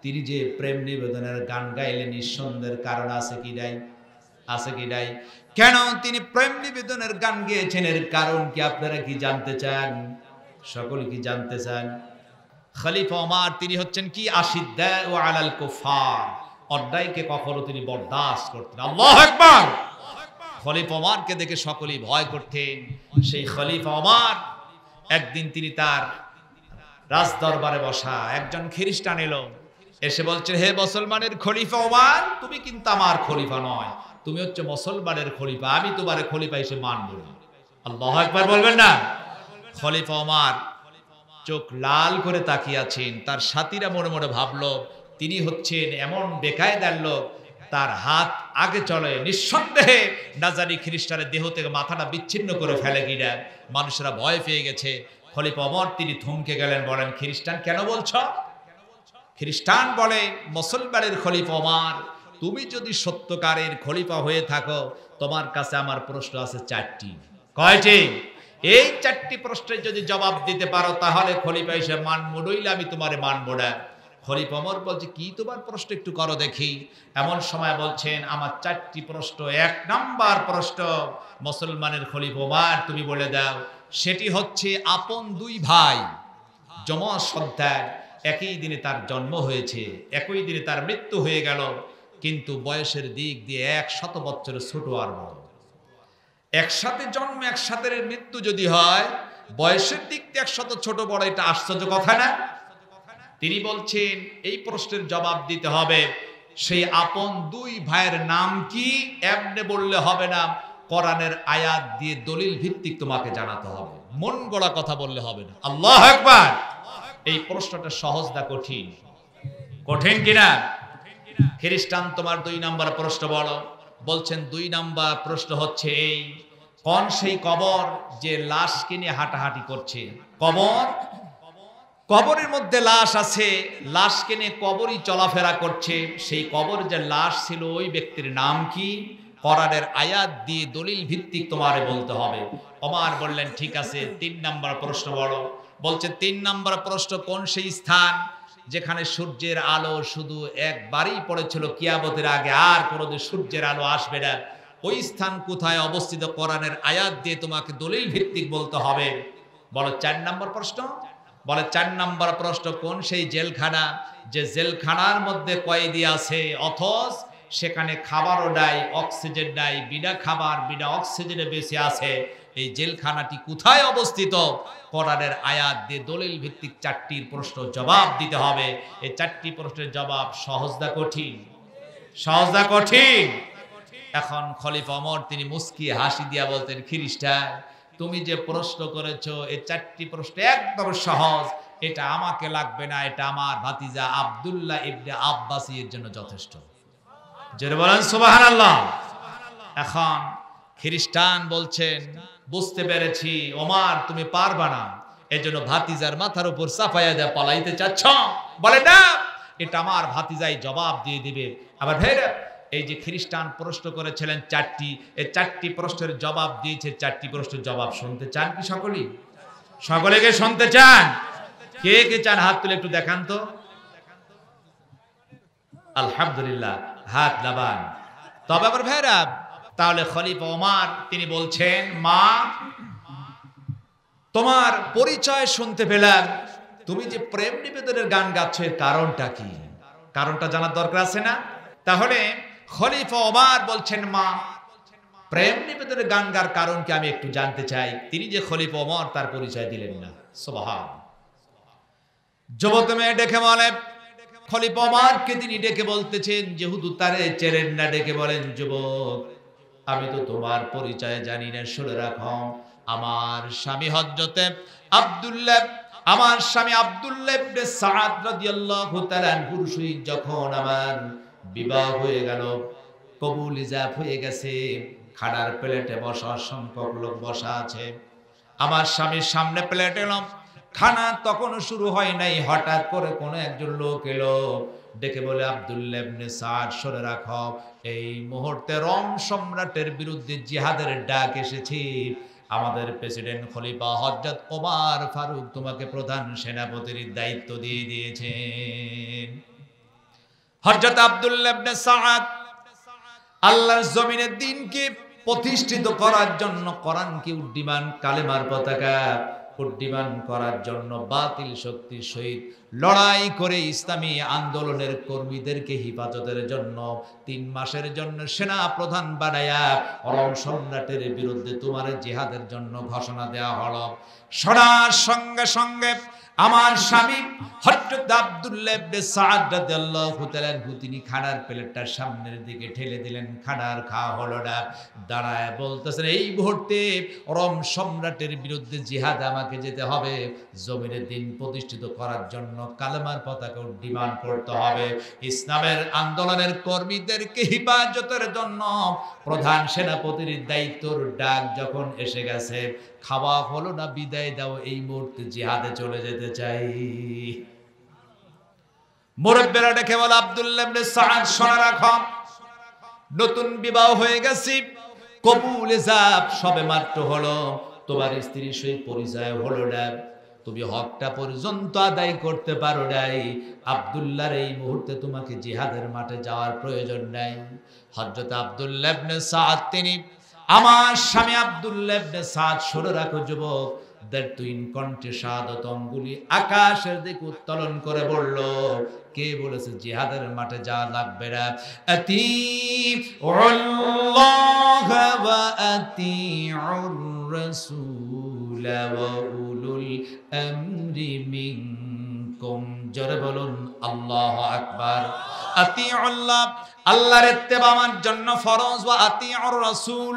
তিনি যে প্রেম নিবেদনের গান গাইলেন, নিঃসন্দেহের কারণ আছে কি নাই? আছে কি নাই? কেন তিনি প্রেম নিবেদনের গান গেয়েছেন, এর কারণ কি আপনারা কি জানতে চান? সকলে কি জানতে চান? খলিফা ওমর তিনি হচ্ছেন কি আশিদ্দা ও আলাল কুফার, অন্যায়কে কখনো তিনি বরদাস্ত করতেন। আল্লাহু আকবার। খলিফা ওমরকে দেখে সকলেই ভয় করতেন। সেই খলিফা ওমর একদিন তিনি তার রাজ দরবারে বসা একজন খ্রিস্টান এলো, এসে বলছেন, হে মুসলমানের খলিফা ওমর, তুমি কিন্তু আমার খলিফা নয়, তুমি হচ্ছে মুসলমানের খলিফা, আমি তোমার খলিফা হিসেবে মানব না। আল্লাহু আকবার বলবেন না? খলিফা ওমর চোখ লাল করে তাকিয়ে আছেন। তার সাথীরা মনে মনে ভাবলো তিনি হচ্ছেন এমন বেকায়দার লোক, তার হাত আগে চলে, নিঃসন্দেহে না জানি খ্রিস্টানের দেহ থেকে মাথাটা বিচ্ছিন্ন করে ফেলে কিনা। মানুষেরা ভয় পেয়ে গেছে। খলিফা ওমর তিনি থমকে গেলেন, বলেন, খ্রিস্টান কেন বলছ? খ্রিস্টান বলে, মুসলমানের খলিফা ওমর, তুমি যদি সত্যকারের খলিফা হয়ে থাকো, তোমার কাছে আমার প্রশ্ন আছে 4টি। কয়টি? এই 4টি প্রশ্নের যদি জবাব দিতে পারো, তাহলে খলিফা হিসেবে মানব, নইলে আমি তোমারে মানব না। খলিফা ওমর বলছে কি তোমার প্রশ্ন একটু করো দেখি। এমন সময় বলছেন আমার 4টি প্রশ্ন। 1 নাম্বার প্রশ্ন মুসলমানের খলিফা ওমর তুমি বলে দাও, সেটি হচ্ছে আপন 2 ভাই যমজ সন্তান, একই দিনে তার জন্ম হয়েছে, একই দিনে তার মৃত্যু হয়ে গেল, কিন্তু বয়সের দিক দিয়ে 100 বছরের ছোট আর বড়। একসাথে জন্ম একসাথে মৃত্যু যদি হয়, বয়সের দিক দিয়ে 100 ছোট বড়, এটা আশ্চর্য কথা না? তিনি বলছেন এই প্রশ্নের জবাব দিতে হবে সেই আপন 2 ভাইয়ের নাম কি, এমনি বললে হবে না, কোরআনের আয়াত দিয়ে দলিল ভিত্তিক তোমাকে জানাতে হবে, মন গড়া কথা বললে হবে না। আল্লাহু আকবার। এই প্রশ্নটা সহজ না কঠিন? কঠিন কিনা? খ্রিস্টান তোমার 2 নাম্বার প্রশ্ন বলো। বলছেন 2 নাম্বার প্রশ্ন হচ্ছে এই, কোন সেই কবর যে লাশ কিনে হাঁটাহাঁটি করছে? কবর, কবরের মধ্যে লাশ আছে, লাশ কিনে কবরই চলাফেরা করছে, সেই কবর যে লাশ ছিল ওই ব্যক্তির নাম কি? কোরআনের আয়াত দিয়ে দলিল ভিত্তিক তোমারে বলতে হবে। ওমর বললেন ঠিক আছে, 3 নাম্বার প্রশ্ন বলো। বলছে 3 নাম্বার প্রশ্ন কোন সেই স্থান যেখানে সূর্যের আলো শুধু একবারই পড়েছিল কিয়ামতের আগে, আর কোনোদিন সূর্যের আলো আসবে না, ওই স্থান কোথায় অবস্থিত? কোরআনের আয়াত দিয়ে তোমাকে দলিল ভিত্তিক বলতে হবে। বলো 4 নাম্বার প্রশ্ন। বলে 4 নাম্বার প্রশ্ন কোন সেই জেলখানা যে জেলখানার মধ্যে কয়েদি আছে অথচ সেখানে খাবারও নাই, অক্সিজেন নাই, বিনা খাবার বিনা অক্সিজেনে বেঁচে আছে, এই জেলখানাটি কোথায় অবস্থিত? কোরআনের আয়াত দিয়ে দলিল ভিত্তিক 4টির প্রশ্ন জবাব দিতে হবে। এই 4টি প্রশ্নের জবাব সহজ না কঠিন? সহজ না কঠিন? এখন খলিফা ওমর তিনি মুস্কি হাসি দিয়া বলতেন, খ্রিস্টান তুমি যে প্রশ্ন করেছো এই 4টি প্রশ্ন একদম সহজ, এটা আমাকে লাগবে না, এটা আমার ভাতিজা আব্দুল্লাহ ইবনে আব্বাসী এর জন্য যথেষ্ট। জোরে বলেন সুবহানাল্লাহ। এখন খ্রিস্টান বলছেন বুঝতে পেরেছি ওমর তুমি পারবা না, এজন্য ভাতিজার মাথার উপর চাপাইয়া দেয়া পালাইতে চাচ্ছ? বলে না, এটা আমার ভাতিজাই জবাব দিয়ে দিবে। আবার ভাইরা এই যে খ্রিস্টান প্রশ্ন করেছিলেন 4টি, এই 4টি প্রশ্নের জবাব দিয়েছে, 4টি প্রশ্নের জবাব শুনতে চান কি সকলেই? সকলেকে শুনতে চান? কে কে চান হাত তুলে একটু দেখান তো। আলহামদুলিল্লাহ, হাত লাবান। তবে আবার ভাইরা তাহলে খলিফা ওমর তিনি বলছেন, মা তোমার পরিচয় শুনতে পেলাম, তুমি যে প্রেম নিবেদনের গান গাচ্ছ এর কারণটা কি? কারণটা জানার দরকার আছে না? তাহলে খলিফা ওমর বলছেন, মা প্রেম নিবেদনের গান গার কারণ কি আমি একটু জানতে চাই। তিনি যে খলিফা ওমর তার পরিচয় দিলেন না। সুবহান। যুবক মেয়ে ডেকে বলে, খলিফা ওমরকে তিনি ডেকে বলতেছেন যেহেতু তারে চেনেন না, ডেকে বলেন, যুবক আমি তো তোমার পরিচয় জানি না, শুনে রাখো আমার স্বামী হযরতে আব্দুল্লাহ, আমার স্বামী আব্দুল্লাহ ইবনে সাআদ রাদিয়াল্লাহু তাআলা আনহুর সহিত যখন আমার বিবাহ হয়ে গেল, কবুল ইজাব হয়ে গেছে, খানার প্লেটে বসা অসংখ্য লোক বসা আছে, আমার স্বামীর সামনে প্লেট এলো, খানা তখন শুরু হয় নাই, হঠাৎ করে কোন একজন লোক এলো, ডেকে বলে, আব্দুল্লাহ ইবনে সাআদ শুনে রাখো এই মুহূর্তে রোম সম্রাটের বিরুদ্ধে জিহাদের ডাক এসেছে, আমাদের প্রেসিডেন্ট খলিফা হযরত ওমর ফারুক তোমাকে প্রধান সেনাপতির দায়িত্ব দিয়ে দিয়েছেন। হযরত আব্দুল্লাহ ইবনে সাআদ আল্লাহর জমিনে দ্বীনকে প্রতিষ্ঠিত করার জন্য, কোরআনকে উড্ডীমান, কালেমার পতাকা উড্ডীমান করার জন্য বাতিল শক্তির সহিত লড়াই করে ইসলামী আন্দোলনের কর্মীদেরকে হেফাজতের জন্য 3 মাসের জন্য সেনা প্রধান বানায়া রোম সম্রাটের বিরুদ্ধে তোমার জিহাদের জন্য ঘোষণা দেওয়া হলো। শোনার সঙ্গে সঙ্গে আমার স্বামী হযরত আব্দুল্লাহ ইবনে সাআদ রাদিয়াল্লাহু তাআলা তিনি খানার প্লেটটা সামনের দিকে ঠেলে দিলেন, খানার খাওয়া হলো না, দাঁড়ায় বলতেছেন, এই মুহূর্তে রোম সম্রাটের বিরুদ্ধে জিহাদ আমাকে যেতে হবে, জমিনে দ্বীন প্রতিষ্ঠিত করার জন্য কালেমার পতাকা উড্ডীমান করতে হবে, ইসলামের আন্দোলনের কর্মীদেরকে হেফাজতের জন্য প্রধান সেনাপতির দায়িত্বর ডাক যখন এসে গেছে, খাওয়া হলো না, বিদায় দাও, এই মুহূর্তে জিহাদে চলে যেতে চাই। মুরব্বিরা ডেকে বলে, আব্দুল্লাহ ইবনে সাআদ শোনা রাখো, নতুন বিবাহ হয়ে গেছে, কবুল ইজাব সবে মাত্র হলো, তোমার স্ত্রীর সহিত পরিচয় হলো না, তুমি হকটা পর্যন্ত আদায় করতে পারো নাই, আব্দুল্লাহর এই মুহূর্তে তোমাকে জিহাদের মাঠে যাওয়ার প্রয়োজন নাই। হযরত আব্দুল্লাহ ইবনে সাদ তিনি, আমার স্বামী আব্দুল্লাহ ইবনে সাদ, শুনে রাখো যুবক, দের তুইন কণ্ঠে শাহাদাত অঙ্গুলি আকাশের দিকে উত্তোলন করে বলল, কে বলেছে জিহাদের মাঠে যাওয়া লাগবে না? আতিউল্লাহ ওয়া আতিউর রাসূল ওয়া উলুল আমরি মিনকুম। জোরে বলুন আল্লাহু আকবার। আতিউল্লাহ, আল্লাহর ইত্তেবা আমার জন্য ফরজ, ওয়া আতিউর রাসূল,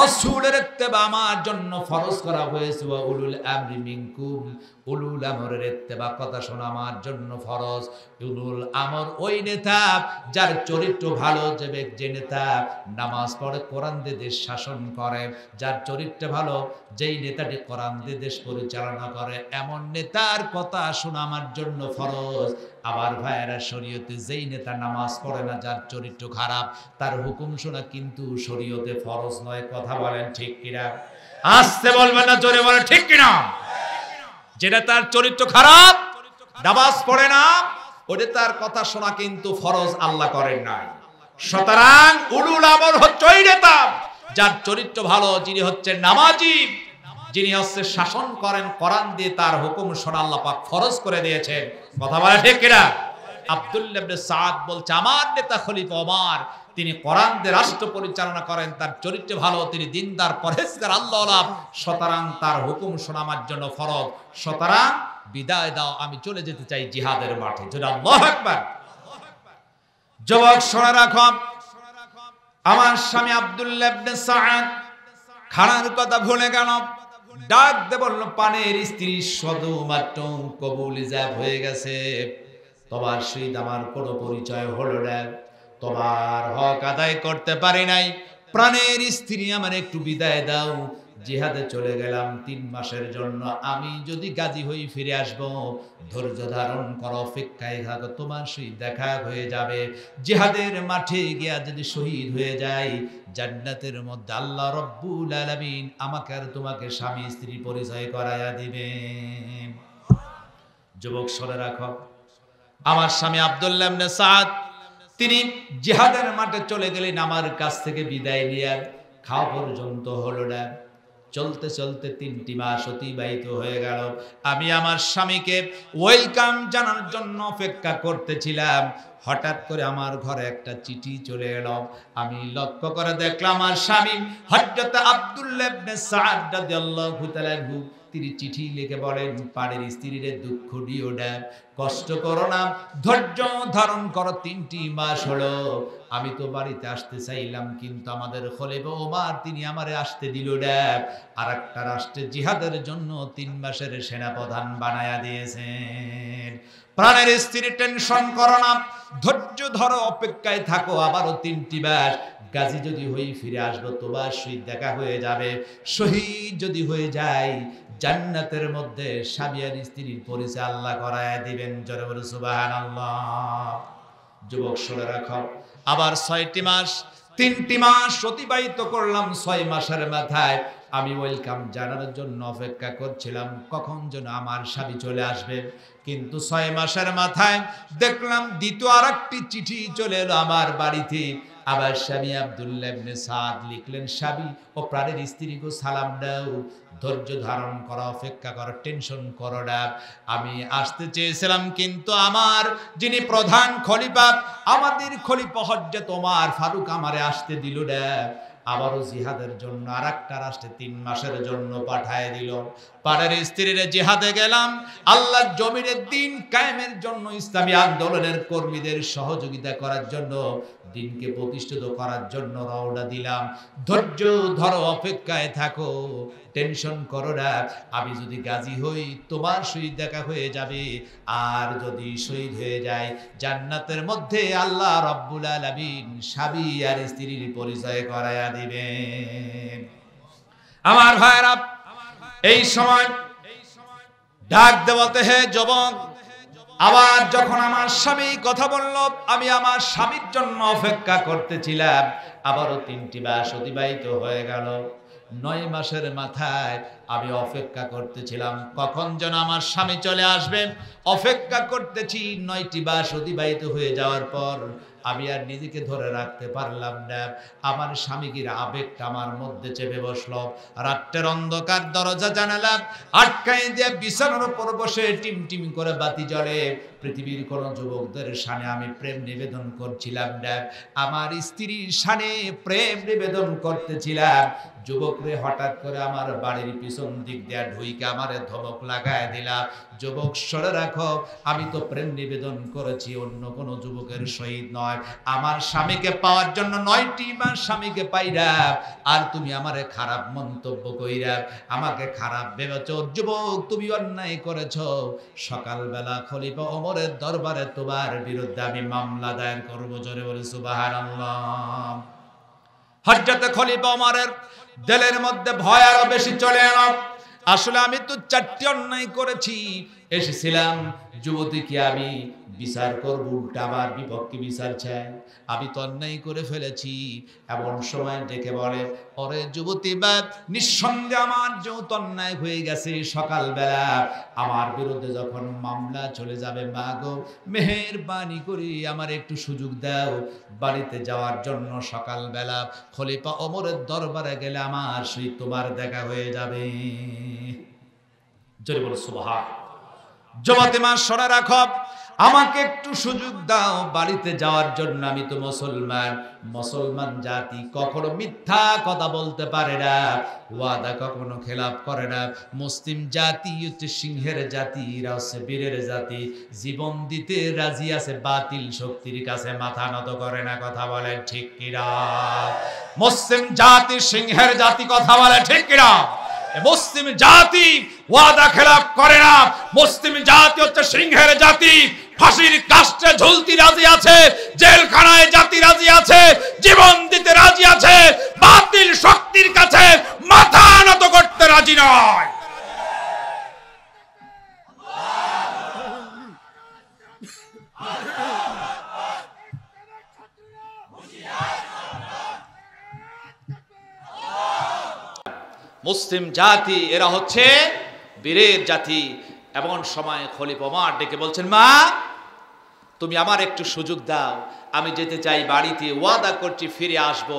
রাসূলের ইত্তেবা আমার জন্য ফরজ করা হয়েছে, ওয়া উলুল আমরি মিনকুম, উলুল আমরের ইত্তেবা কথা শোনা আমার জন্য ফরজ। উলুল আমর ওই নেতা যার চরিত্র ভালো, যে নেতা নামাজ পড়ে, কোরআন দিয়ে দেশ শাসন করে, যার চরিত্র ভালো, যেই নেতাটি কোরআন দিয়ে দেশ পরিচালনা করে, এমন নেতার কথা শোনা আমার জন্য ফরজ। আবার ভাইয়েরা, শরীয়তে যেই নেতা নামাজ পড়ে না, যার চরিত্র খারাপ, তার হুকুম শোনা কিন্তু শরীয়তে ফরজ নয়। কথা বলেন ঠিক কিনা? আসতে বলবেন না, জোরে বলেন ঠিক কিনা? যেটা তার চরিত্র খারাপ, নামাজ পড়ে না, ওটা তার কথা শোনা কিন্তু ফরজ আল্লাহ করেন নাই। সুতরাং উলুল আমর হচ্ছে ওই নেতা যার চরিত্র ভালো, যিনি হচ্ছে নামাজি, যিনি হচ্ছে শাসন করেন কোরআন দিয়ে, তার হুকুম শোনা আল্লাহ পাক ফরজ করে দিয়েছেন। কথা বলে ঠিক কিনা? আব্দুল্লাহ ইবনে সাদ বলছে, আমার নেতা খলিফা ওমর, তিনি কোরআন দিয়ে রাষ্ট্র পরিচালনা করেন, তার চরিত্র ভালো, তিনি দিনদার, পরহেজগার, আল্লাহওয়ালা, সুতরাং তার হুকুম শোনা আমার জন্য ফরজ। সুতরাং বিদায় দাও, আমি চলে যেতে চাই জিহাদের মাঠে। যদি আল্লাহু আকবার। যুবক শুনে রাখো, আমার স্বামী আব্দুল্লাহ ইবনে সাদ খানার কথা ভুলে গেল, ডাক দিয়ে বলল, পানের স্ত্রী শুধুমাত্র কবুল ইজাব হয়ে গেছে, তোমার সহিত আমার কোনো পরিচয় হলো না, তোমার হক আদায় করতে পারি নাই, প্রাণের স্ত্রী আমার একটু বিদায় দাও। জিহাদে চলে গেলাম 3 মাসের জন্য, আমি যদি গাজী হই ফিরে আসব, ধৈর্য ধারণ করো, অপেক্ষায় থাকো, তোমার সহিত দেখা হয়ে যাবে। জিহাদের মাঠে গিয়া যদি শহীদ হয়ে যাই, জান্নাতের মধ্যে আল্লাহ রব্বুল আলামিন আমাকে আর তোমাকে স্বামী স্ত্রী পরিচয় করাইয়া দিবেন। যুবক শুনে রাখো, আমার স্বামী আব্দুল্লাহ ইবনে সাদ তিনি জিহাদের মাঠে চলে গেলেন, আমার কাছ থেকে বিদায় নিয়ে খাওয়া পর্যন্ত হলো না। চলতে চলতে 3টি মাস অতিবাহিত হয়ে গেল। আমি আমার স্বামীকে ওয়েলকাম জানার জন্য অপেক্ষা করতেছিলাম। হঠাৎ করে আমার ঘরে একটা চিঠি চলে এলো। আমি লক্ষ্য করে দেখলাম আমার স্বামী হযরত আব্দুল্লাহ ইবনে সাদ রাদিয়াল্লাহু তাআলা আনহু তিনি চিঠি লিখে বলেন, পাড়ের স্ত্রীরে দুঃখ দিও না, কষ্ট করো না, ধৈর্য ধারণ করো। 3টি মাস হলো আমি তো বাড়িতে আসতে চাইলাম, কিন্তু আমাদের খলিফা ওমর তিনি আমারে আসতে দিল না। আর একটা রাষ্ট্রে জিহাদের জন্য 3 মাসের সেনাপ্রধান বানায়া দিয়েছেন। প্রাণের স্ত্রী, টেনশন করো না, ধৈর্য ধরো, অপেক্ষায় থাকো, আবারও 3টি মাস গাজী যদি হই ফিরে আসবো, তোমার শহীদ দেখা হয়ে যাবে। শহীদ যদি হয়ে যায়, জান্নাতের মধ্যে স্বামী আর স্ত্রীর পরিচয় আল্লাহ করায় দিবেন। জোরে বলে সুবহানাল্লাহ। যুবক শুনে রাখো, আবার 6টি মাস, 3টি মাস অতিবাহিত করলাম। 6 মাসের মাথায় আমি ওয়েলকাম জানানোর জন্য অপেক্ষা করছিলাম, কখন যেন আমার স্বামী চলে আসবে। কিন্তু 6 মাসের মাথায় দেখলাম দ্বিতীয় আরেকটি চিঠি চলে এলো আমার বাড়িতে। আবার স্বামী আব্দুল্লাহ ইবনে সাদ লিখলেন, স্বামী ও প্রাণের স্ত্রীকে সালাম দাও, ধৈর্য ধারণ করো, অপেক্ষা করো, টেনশন করো না। আমি আসতে চেয়েছিলাম, কিন্তু আমার যিনি প্রধান খলিফা, আমাদের খলিফা হযরত ওমর ফারুক আমারে আসতে দিল না। আবারও জিহাদের জন্য আরেকটা রাষ্ট্রে 3 মাসের জন্য পাঠায় দিল। পাড়ার স্ত্রীরা জিহাদে গেলাম, আল্লাহর জমিনের দিন কায়েমের জন্য, ইসলামী আন্দোলনের কর্মীদের সহযোগিতা করার জন্য, দিনকে প্রতিষ্ঠিত করার জন্য রওনা দিলাম। ধৈর্য ধরো, অপেক্ষায় থাকো, টেনশন করো না। আমি যদি গাজী হই, তোমার শহীদ দেখা হয়ে যাবে। আর যদি শহীদ হয়ে যায়, জান্নাতের মধ্যে আল্লাহ রব্বুল আলামিন স্বামী আর স্ত্রীর পরিচয় করায়া দিবেন। আমার ভাইরা, এই সময় ডাক দেওয়াতে, হে যুবক, আবার যখন আমার স্বামী কথা বলল, আমি আমার স্বামীর জন্য অপেক্ষা করতেছিলাম। আবারও 3টি মাস অতিবাহিত হয়ে গেল। 9 মাসের মাথায় আমি অপেক্ষা করতেছিলাম কখন যেন আমার স্বামী চলে আসবে। অপেক্ষা করতেছি, 9টি মাস অতিবাহিত হয়ে যাওয়ার পর আমি আর নিজেকে ধরে রাখতে পারলাম না। আমার স্বামীর আবেগটা আমার মধ্যে চেপে বসলো। রাত্রের অন্ধকার, দরজা জানালা আটকাই দিয়ে বিছানার উপর বসে টিম করে বাতি জ্বলে পৃথিবীর কোন যুবকদের সামনে আমি প্রেম নিবেদন করছিলাম না, আমার স্ত্রীর সামনে প্রেম নিবেদন করতেছিলাম। যুবকরে হঠাৎ করে আমার বাড়ির পিছন দিক দিয়ে ঢুইকে আমারে ধমক লাগায় দিলা, যুবক সরে রাখো, আমি তো প্রেম নিবেদন করেছি অন্য কোন যুবকের সহিত নয়। আমার স্বামীকে পাওয়ার জন্য 9টি মাস স্বামীকে পাইরা, আর তুমি আমারে খারাপ মন্তব্য কইরা আমাকে খারাপ ভেবেছ। যুবক, তুমি অন্যায় করেছো। সকালবেলা খলিফা ওমরের দরবারে তোমার বিরুদ্ধে আমি মামলা দায়ের করব। জোরে বলে সুবহানাল্লাহ। হযরত খলিফা ওমরের দিলের মধ্যে ভয় আরো বেশি চলে এলো। আসলে আমি তো 4টি অন্যায় করেছি, এসেছিলাম যুবতীকে আমি বিচার করব, উল্টা আমার বিপক্ষে বিচার চাই, আমি তো অন্যায় করে ফেলেছি। এমন সময় ডেকে বলে, ওরে যুবতী বাপ, নিঃসন্দেহে আমার যৌথ অন্যায় হয়ে গেছে। সকালবেলা আমার বিরুদ্ধে যখন মামলা চলে যাবে, মা গো মেহেরবানি করে আমার একটু সুযোগ দাও বাড়িতে যাওয়ার জন্য। সকালবেলা খলিফা ওমরের দরবারে গেলে আমার সেই তোমার দেখা হয়ে যাবে। জোরে বলো সুবহান। যুবতী মা শোনা রাখো, আমাকে একটু সুযোগ দাও বাড়িতে যাওয়ার জন্য। আমি তো মুসলমান জাতি কখনো মিথ্যা কথা বলতে পারে না, ওয়াদা কখনো খেলাপ করে না। মুসলিম জাতি হচ্ছে সিংহের জাতি, এরা হচ্ছে বীরের জাতি, জীবন দিতে রাজি আছে, বাতিল শক্তির কাছে মাথা নত করে না। কথা বলে ঠিক কিনা? মুসলিম জাতি সিংহের জাতি, কথা বলে ঠিক কিনা? মুসলিম জাতি ওয়াদা খেলাপ করে না। মুসলিম জাতি হচ্ছে সিংহের জাতি, ফাঁসির কাস্টে ঝুলতে রাজি আছে, জেলখানায় জাতি রাজি আছে, জীবন দিতে রাজি আছে, বাতিল শক্তির কাছে মাথা নত করতে রাজি নয়। মুসলিম জাতি এরা হচ্ছে বীরের জাতি। এমন সময় খলিফা ওমর ডেকে বলছেন, মা তুমি আমার একটু সুযোগ দাও, আমি যেতে চাই বাড়িতে, ওয়াদা করছি ফিরে আসব,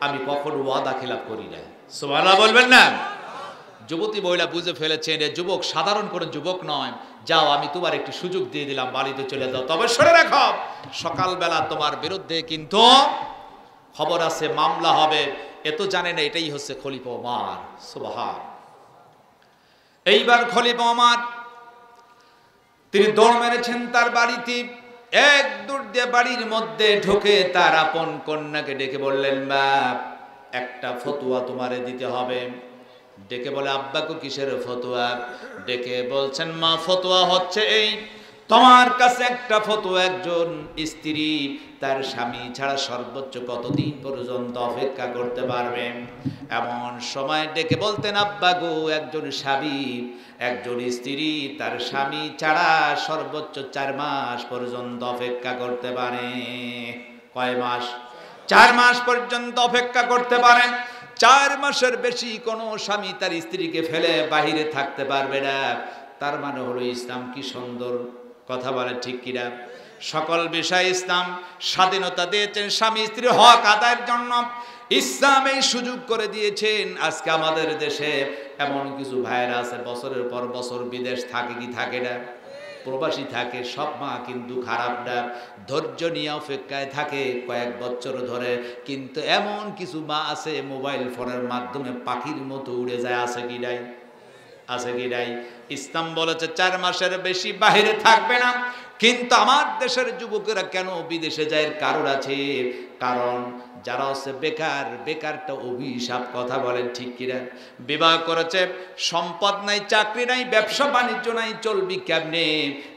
আমি কখনো ওয়াদা খেলাপ করি না। সুবহানাল্লাহ বলবেন না? যুবতী মহিলা বুঝে ফেলেছেন এ যুবক সাধারণ কোনো যুবক নয়। যাও, আমি তোমার একটু সুযোগ দিয়ে দিলাম, বাড়িতে চলে যাও। তবে শুনে রাখো, সকালবেলা তোমার বিরুদ্ধে কিন্তু খবর আছে, মামলা হবে। এ তো জানে না এটাই হচ্ছে খলিফা ওমর। সুবহান। এইবার খলিফা ওমর তিনি দৌড় মেরেছেন তার বাড়িতে। এক দৌড় দিয়ে বাড়ির মধ্যে ঢুকে তার আপন কন্যাকে ডেকে বললেন, বাপ একটা ফতোয়া তোমারে দিতে হবে। ডেকে বলে, আব্বাকে কিসের ফতোয়া? ডেকে বলছেন, মা ফতোয়া হচ্ছে এই, তোমার কাছে একটা ফতোয়া, একজন স্ত্রী তার স্বামী ছাড়া সর্বোচ্চ কতদিন পর্যন্ত অপেক্ষা করতে পারবে? এমন সময় ডেকে বলতেন, আব্বা গো, একজন স্বামী, একজন স্ত্রী তার স্বামী ছাড়া সর্বোচ্চ 4 মাস পর্যন্ত অপেক্ষা করতে পারে। কয় মাস? 4 মাস পর্যন্ত অপেক্ষা করতে পারেন। 4 মাসের বেশি কোনো স্বামী তার স্ত্রীকে ফেলে বাহিরে থাকতে পারবে না। তার মানে হলো ইসলাম কি সুন্দর। কথা বলে ঠিক কিনা? সকল বিষয়ে ইসলাম স্বাধীনতা দিয়েছেন স্বামী স্ত্রীর হক আদায়ের জন্য। ইসলাম এই সুযোগ করে দিয়েছেন। আজকে আমাদের দেশে এমন কিছু ভাইরা আছে বছরের পর বছর বিদেশ থাকে, কি থাকে না? প্রবাসী থাকে। সব মা কিন্তু খারাপ না, ধৈর্য নিয়ে অপেক্ষায় থাকে কয়েক বছর ধরে। কিন্তু এমন কিছু মা আছে মোবাইল ফোনের মাধ্যমে পাখির মতো উড়ে যায়। আছে কি নাই? আছে কি নাই? ইসলাম বলেছে 4 মাসের বেশি বাহিরে থাকবে না। কিন্তু আমার দেশের যুবকেরা কেন বিদেশে যায়? কারণ আছে। কারণ যারা হচ্ছে বেকার, বেকারটা অভিশাপ। কথা বলেন ঠিক কিনা? বিবাহ করেছে, সম্পদ নাই, চাকরি নাই, ব্যবসা বাণিজ্য নাই, চলবি কেমনে?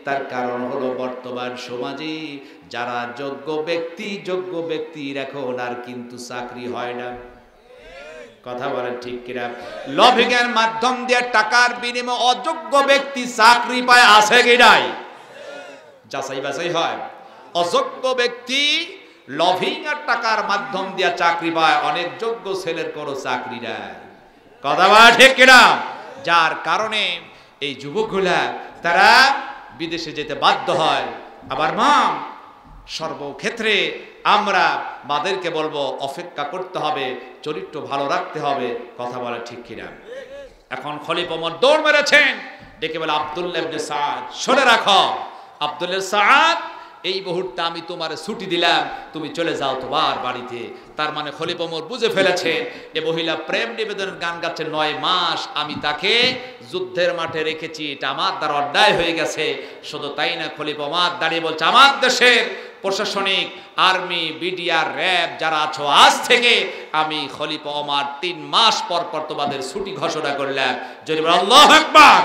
তার কারণ হলো বর্তমান সমাজে যারা যোগ্য ব্যক্তির এখন আর কিন্তু চাকরি হয় না। কথা বলেন ঠিক কিনা? লভিংয়ের মাধ্যম দিয়ে টাকার বিনিময়ে অযোগ্য ব্যক্তি চাকরি পায়। আছে কি নাই? যাচাই বাছাই হয়। অযোগ্য ব্যক্তি লভিং আর টাকার মাধ্যম দিয়ে চাকরি পায়। অনেক যোগ্য ছেলের কোনো চাকরি নাই। কথা বলা ঠিক কিনা? যার কারণে এই যুবকগুলা তারা বিদেশে যেতে বাধ্য হয়। আবার মা, সর্বক্ষেত্রে আমরা মাদেরকে বলবো অপেক্ষা করতে হবে, চরিত্র ভালো রাখতে হবে। কথা বলা ঠিক কিনা? এখন খলিফা ওমর দৌড় মেরেছেন, ডেকে বলে আব্দুল্লাহ ইবনে সাদ, শুনে রাখো আব্দুল্লাহ সাদ, এই মুহূর্তে আমি তোমার ছুটি দিলাম, তুমি চলে যাও তোমার বাড়িতে। তার মানে খলিফা ওমর বুঝে ফেলেছেন এ মহিলা প্রেম নিবেদনের গান গাচ্ছে 9 মাস, আমি তাকে যুদ্ধের মাঠে রেখেছি, এটা আমার দ্বারা অন্যায় হয়ে গেছে। শুধু তাই না, খলিফা ওমর দাঁড়িয়ে বলছে, আমার দেশের প্রশাসনিক, আর্মি, বিডিআর, র্যাব যারা আছো, আজ থেকে আমি খলিফা ওমর 3 মাস পর পর তোমাদের ছুটি ঘোষণা করলাম। যদি বলেন আল্লাহু আকবার।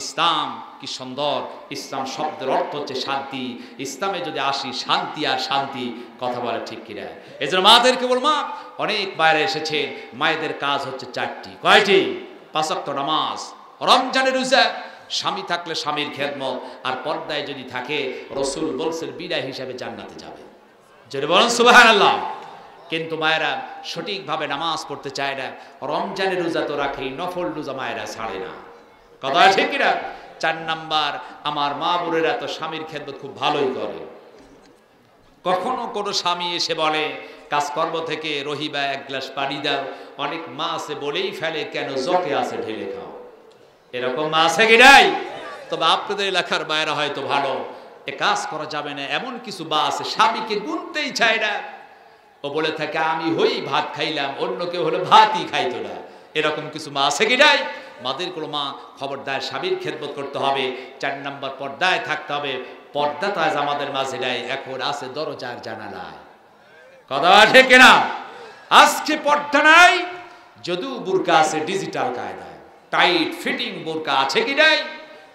ইসলাম কি সুন্দর! ইসলাম শব্দের অর্থ হচ্ছে শান্তি। ইসলামে যদি আসি, শান্তি আর শান্তি। কথা বলে ঠিক কিনা? এই জন্য মাদেরকে বল, মা অনেক বাইরে এসেছে, মায়েদের কাজ হচ্ছে 4টি। কয়টি? 5 ওয়াক্ত নামাজ, রমজানের রোজা, স্বামী থাকলে স্বামীর খেদমত, আর পর্দায় যদি থাকে রাসূল বলছেন বিদায় হিসাবে জান্নাতে যাবে। যদি বলেন সুবহানাল্লাহ। কিন্তু মায়েরা সঠিকভাবে নামাজ পড়তে চায় না, রমজানের রোজা তো রাখেই, নফল রোজা মায়েরা ছাড়ে না। কথা ঠিক কিনা? 4 নাম্বার, আমার মা বোনেরা তো স্বামীর খেদমত খুব ভালোই করে। কখনো কোনো স্বামী এসে বলে কাজকর্ম থেকে, রহিবা 1 গ্লাস পানি দাও, অনেক মা আছে বলেই ফেলে, কেন জকে আছে ঢেলে খাও। এরকম মা আছে কি নাই? তবে আপনাদের এলাকার মায়েরা হয়তো ভালো, এ কাজ করা যাবে না, এমন কিছু মা আছে স্বামীকে গুনতেই চায় না। ও বলে থাকে আমি হই ভাত খাইলাম, অন্য কেউ হলে ভাতই খাইতো না। এরকম কিছু মা আছে কি নাই? মাদের কোনো মা খবরদার স্বামীর খেদমত করতে হবে। 4 নাম্বার, পর্দায় থাকতে হবে। পর্দা তো আজ আমাদের মাঝে নাই, এখন আছে দরজার জানালায়। কথা ঠিক কিনা? আজকে পর্দা নাই, যদিও বুরকা আছে ডিজিটাল কায়দায়। টাইট ফিটিং বুরকা আছে কি নাই?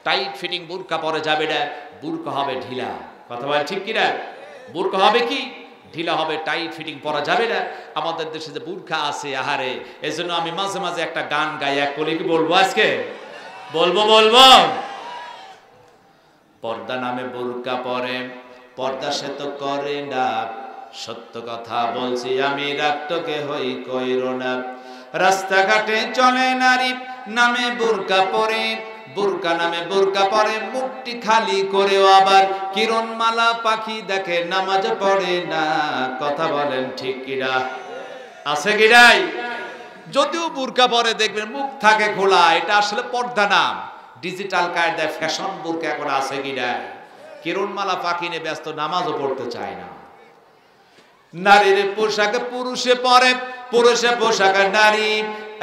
টাইট ফিটিং বুরকা পরে যাবে না, বুরকা হবে ঢিলা। কথা বলে ঠিক কিনা? বুরকা হবে কি? ঢিলা হবে, টাইট ফিটিং পরা যাবে না। আমাদের দেশে যে বুরকা আছে, আহারে, এজন্য আমি মাঝে মাঝে একটা গান গাই, এক কলি কি বলবো আজকে? বলবো। পর্দা নামে বুরকা পরে, পর্দা সে তো করে না, সত্য কথা বলছি আমি, রাগটকে হই কইরো না। রাস্তাঘাটে চলে নারী নামে বুরকা পরে, বুরকা নামে বুরকা পরে, মুখটি খালি করেও আবার কিরণমালা পাখি দেখে, নামাজ পড়ে না। কথা বলেন ঠিক কিনা? আছে কি নাই? যদিও বুরকা পরে দেখবেন মুখ থাকে খোলা, এটা আসলে পর্দা নাম। ডিজিটাল কায়দায় ফ্যাশন বুরকা এখন আছে কি নাই? কিরণমালা পাখি নিয়ে ব্যস্ত, নামাজও পড়তে চায় না। নারীর পোশাক পুরুষে পরে, পুরুষে পোশাক নারী,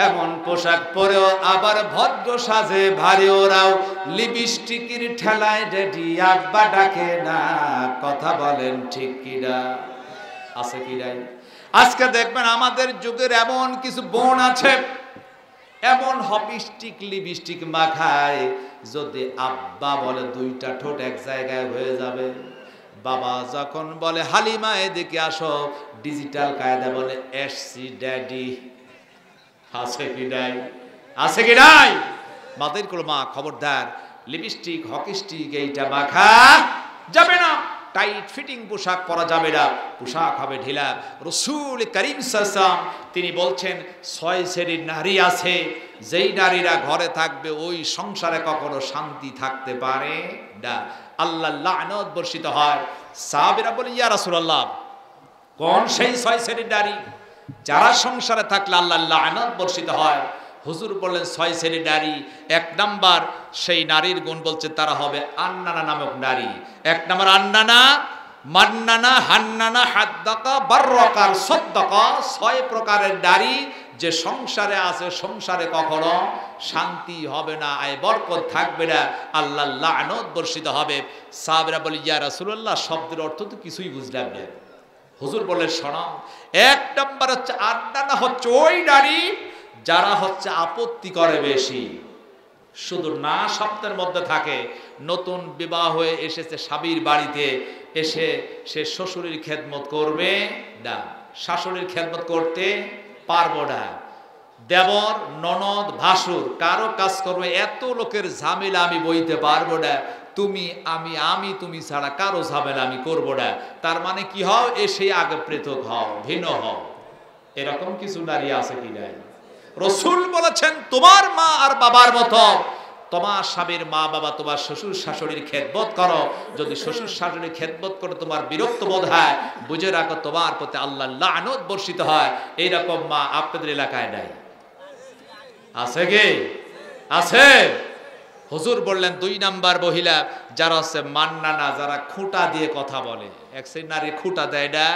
এমন পোশাক পরেও আবার ভদ্র সাজে ভারী, ওরাও লিপস্টিকের ঠেলায় ডেডি আব্বা ডাকে না। কথা বলেন ঠিক কিনা? আছে কি নাই? আজকে দেখবেন আমাদের যুগের এমন কিছু বোন আছে, এমন হপিস্টিক লিপস্টিক মাখায়, যদি আব্বা বলে 2টা ঠোঁট এক জায়গায় হয়ে যাবে। বাবা যখন বলে হালিমা এদিকে আসো, ডিজিটাল কায়দা বলে এসসি ড্যাডি। আছে কি নাই? আছে কি নাই? মাদের কোন মা খবরদার, লিপস্টিক হকিস্টিক এইটা মাখা যাবে না, টাইট ফিটিং পোশাক পরা যাবে না, পোশাক হবে ঢিলা। রাসূল করিম সাল্লাল্লাহু আলাইহি ওয়াসাল্লাম তিনি বলছেন 6 শ্রেণীর নারী আছে, যেই নারীরা ঘরে থাকবে ওই সংসারে কখনো শান্তি থাকতে পারে না, আল্লাহর লানত বর্ষিত হয়। সাহাবীরা বলে ইয়া রাসূলুল্লাহ, কোন সেই 6 শ্রেণীর নারী যারা সংসারে থাকলে আল্লাহর লানত বর্ষিত হয়? হুজুর বললেন 6 শ্রেণীর নারী। 1 নাম্বার সেই নারীর গুণ বলছে তারা হবে আন্নানা নামক নারী। 1 নাম্বার আন্নানা, মান্নানা, হান্নানা, হাদ্দাকা, বাররাকার, সাদ্দাকা। 6 প্রকারের নারী যে সংসারে আছে, সংসারে কখনো শান্তি হবে না, আয় বরকত থাকবে না, আল্লাহর লানত বর্ষিত হবে। সাহাবীরা বলে ইয়া রাসূলুল্লাহ, শব্দের অর্থ তো কিছুই বুঝলাম না। হুজুর বললেন শোনো, 1 নাম্বার হচ্ছে আন্নানা, হচ্ছে ওই নারী যারা হচ্ছে আপত্তি করে বেশি, শুধু না শব্দের মধ্যে থাকে। নতুন বিবাহ হয়ে এসেছে স্বামীর বাড়িতে, এসে সে শ্বশুরের খেদমত করবে না, শাশুড়ির খেদমত করতে পারবো না। দেবর, ননদ, ভাসুর কারো কাজ করবে, এত লোকের ঝামেলা আমি বইতে পারবো না, তুমি আমি তুমি ছাড়া কারো ঝামেলা আমি করবো না। তার মানে কি হও, এসে আগে পৃথক হও, ভিন্ন হও। এরকম কিছু নারী আছে কি নাই? রাসূল বলেছেন তোমার মা আর বাবার মতো তোমার স্বামীর মা বাবা তোমার শ্বশুর শাশুড়ির খেদমত করো। যদি শ্বশুর শাশুড়ির খেদমত করে তোমার বিরক্ত বোধ হয়, বুঝে রাখো তোমার প্রতি আল্লাহর লানত বর্ষিত হয়। এইরকম মা আপনাদের এলাকায় নাই? আছে কি? আছে। হুজুর বললেন 2 নাম্বার মহিলা যারা হচ্ছে মান্নানা, যারা খুঁটা দিয়ে কথা বলে। এক শ্রেণীর নারী খুঁটা দেয় না,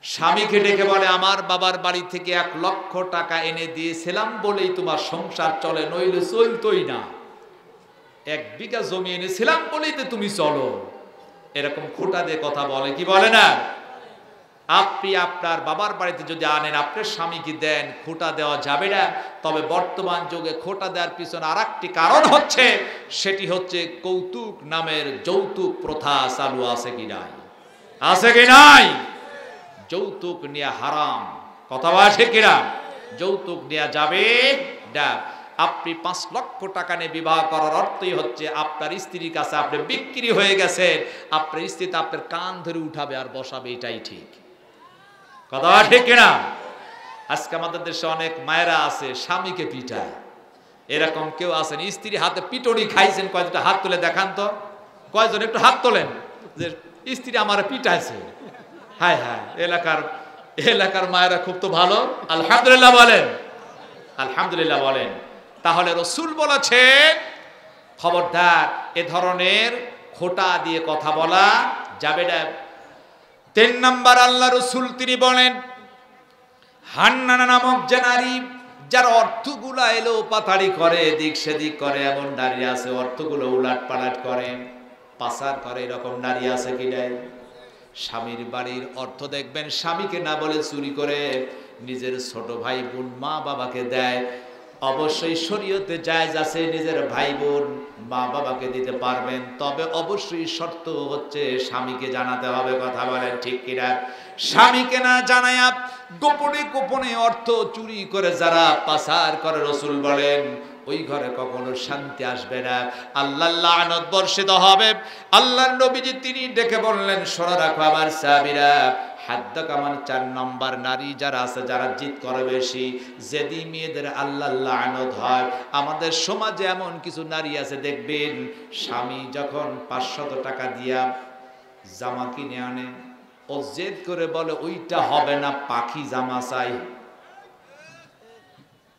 স্বামীকে ডেকে বলে আমার বাবার বাড়ি থেকে 1 লক্ষ টাকা এনে দিয়েছিলাম বলেই তোমার সংসার চলে, নইলে চলতোই না। 1 বিঘা জমি এনেছিলাম বলেই তো তুমি চলো। এরকম খুঁটা দিয়ে কথা বলে কি বলে না? আপনি আপনার বাবার বাড়িতে যদি আনেন, আপনার স্বামীকে দেন, খোঁটা দেওয়া যাবে না। তবে বর্তমান যুগে খোঁটা দেওয়ার পিছনে আরেকটি কারণ হচ্ছে, সেটি হচ্ছে কৌতুক নামের যৌতুক প্রথা চালু আছে কি নাই? আছে কি নাই? যৌতুক নেওয়া হারাম, কথা বলা ঠিক কিনা? যৌতুক নেওয়া যাবে না। আপনি 5 লক্ষ টাকা নিয়ে বিবাহ করার অর্থই হচ্ছে আপনার স্ত্রীর কাছে আপনি বিক্রি হয়ে গেছেন। আপনার স্ত্রী তো আপনার কান ধরে উঠাবে আর বসাবে, এটাই ঠিক, কথা ঠিক কিনা? আজকে আমাদের দেশে অনেক মায়েরা আছে স্বামীকে পিটায়। এরকম কেউ আছেন স্ত্রী হাতে পিটনি খাইছেন? কয়টা হাত তুলে দেখান তো, কয়জন একটু হাত তোলেন যে স্ত্রী আমার পিটাইছে। হায় হায়, এলাকার মায়েরা খুব তো ভালো, আলহামদুলিল্লাহ বলেন, আলহামদুলিল্লাহ বলেন। তাহলে রাসূল বলেছে খবরদার এ ধরনের খোঁটা দিয়ে কথা বলা যাবে না। 3 নাম্বার আল্লাহ রাসূল তিনি বলেন, হান্নানা নামক যে নারী, যার অর্থগুলো এলো পাতাড়ি করে, এদিক সেদিক করে, এমন নারী আছে অর্থগুলো উলাট পালাট করে, পাচার করে, এরকম নারী আছে কি নাই? স্বামীর বাড়ির অর্থ দেখবেন স্বামীকে না বলে চুরি করে নিজের ছোট ভাই বোন মা বাবাকে দেয়। অবশ্যই শরীয়তে জায়েজ আছে, নিজের ভাই বোন মা বাবাকে দিতে পারবেন, তবে অবশ্যই শর্ত হচ্ছে স্বামীকে জানাতে হবে, কথা বলেন ঠিক কিনা? স্বামীকে না জানায়া গোপনে গোপনে অর্থ চুরি করে যারা পাচার করে, রাসূল বলেন ওই ঘরে কখনো শান্তি আসবে না, আল্লাহর লানত বর্ষিত হবে। আল্লাহর নবীজি তিনি ডেকে বললেন, শোনো রাখো আমার সাহাবীরা, হাদ্দ কামান 4 নম্বর নারী যারা আছে, যারা জিদ করে বেশি, যেদি মেয়েদের আল্লাহর লানত হয়। আমাদের সমাজে এমন কিছু নারী আছে দেখবেন, স্বামী যখন 500 টাকা দিয়া জামা কিনে আনে, ও জেদ করে বলে ওইটা হবে না, পাখি জামা চাই।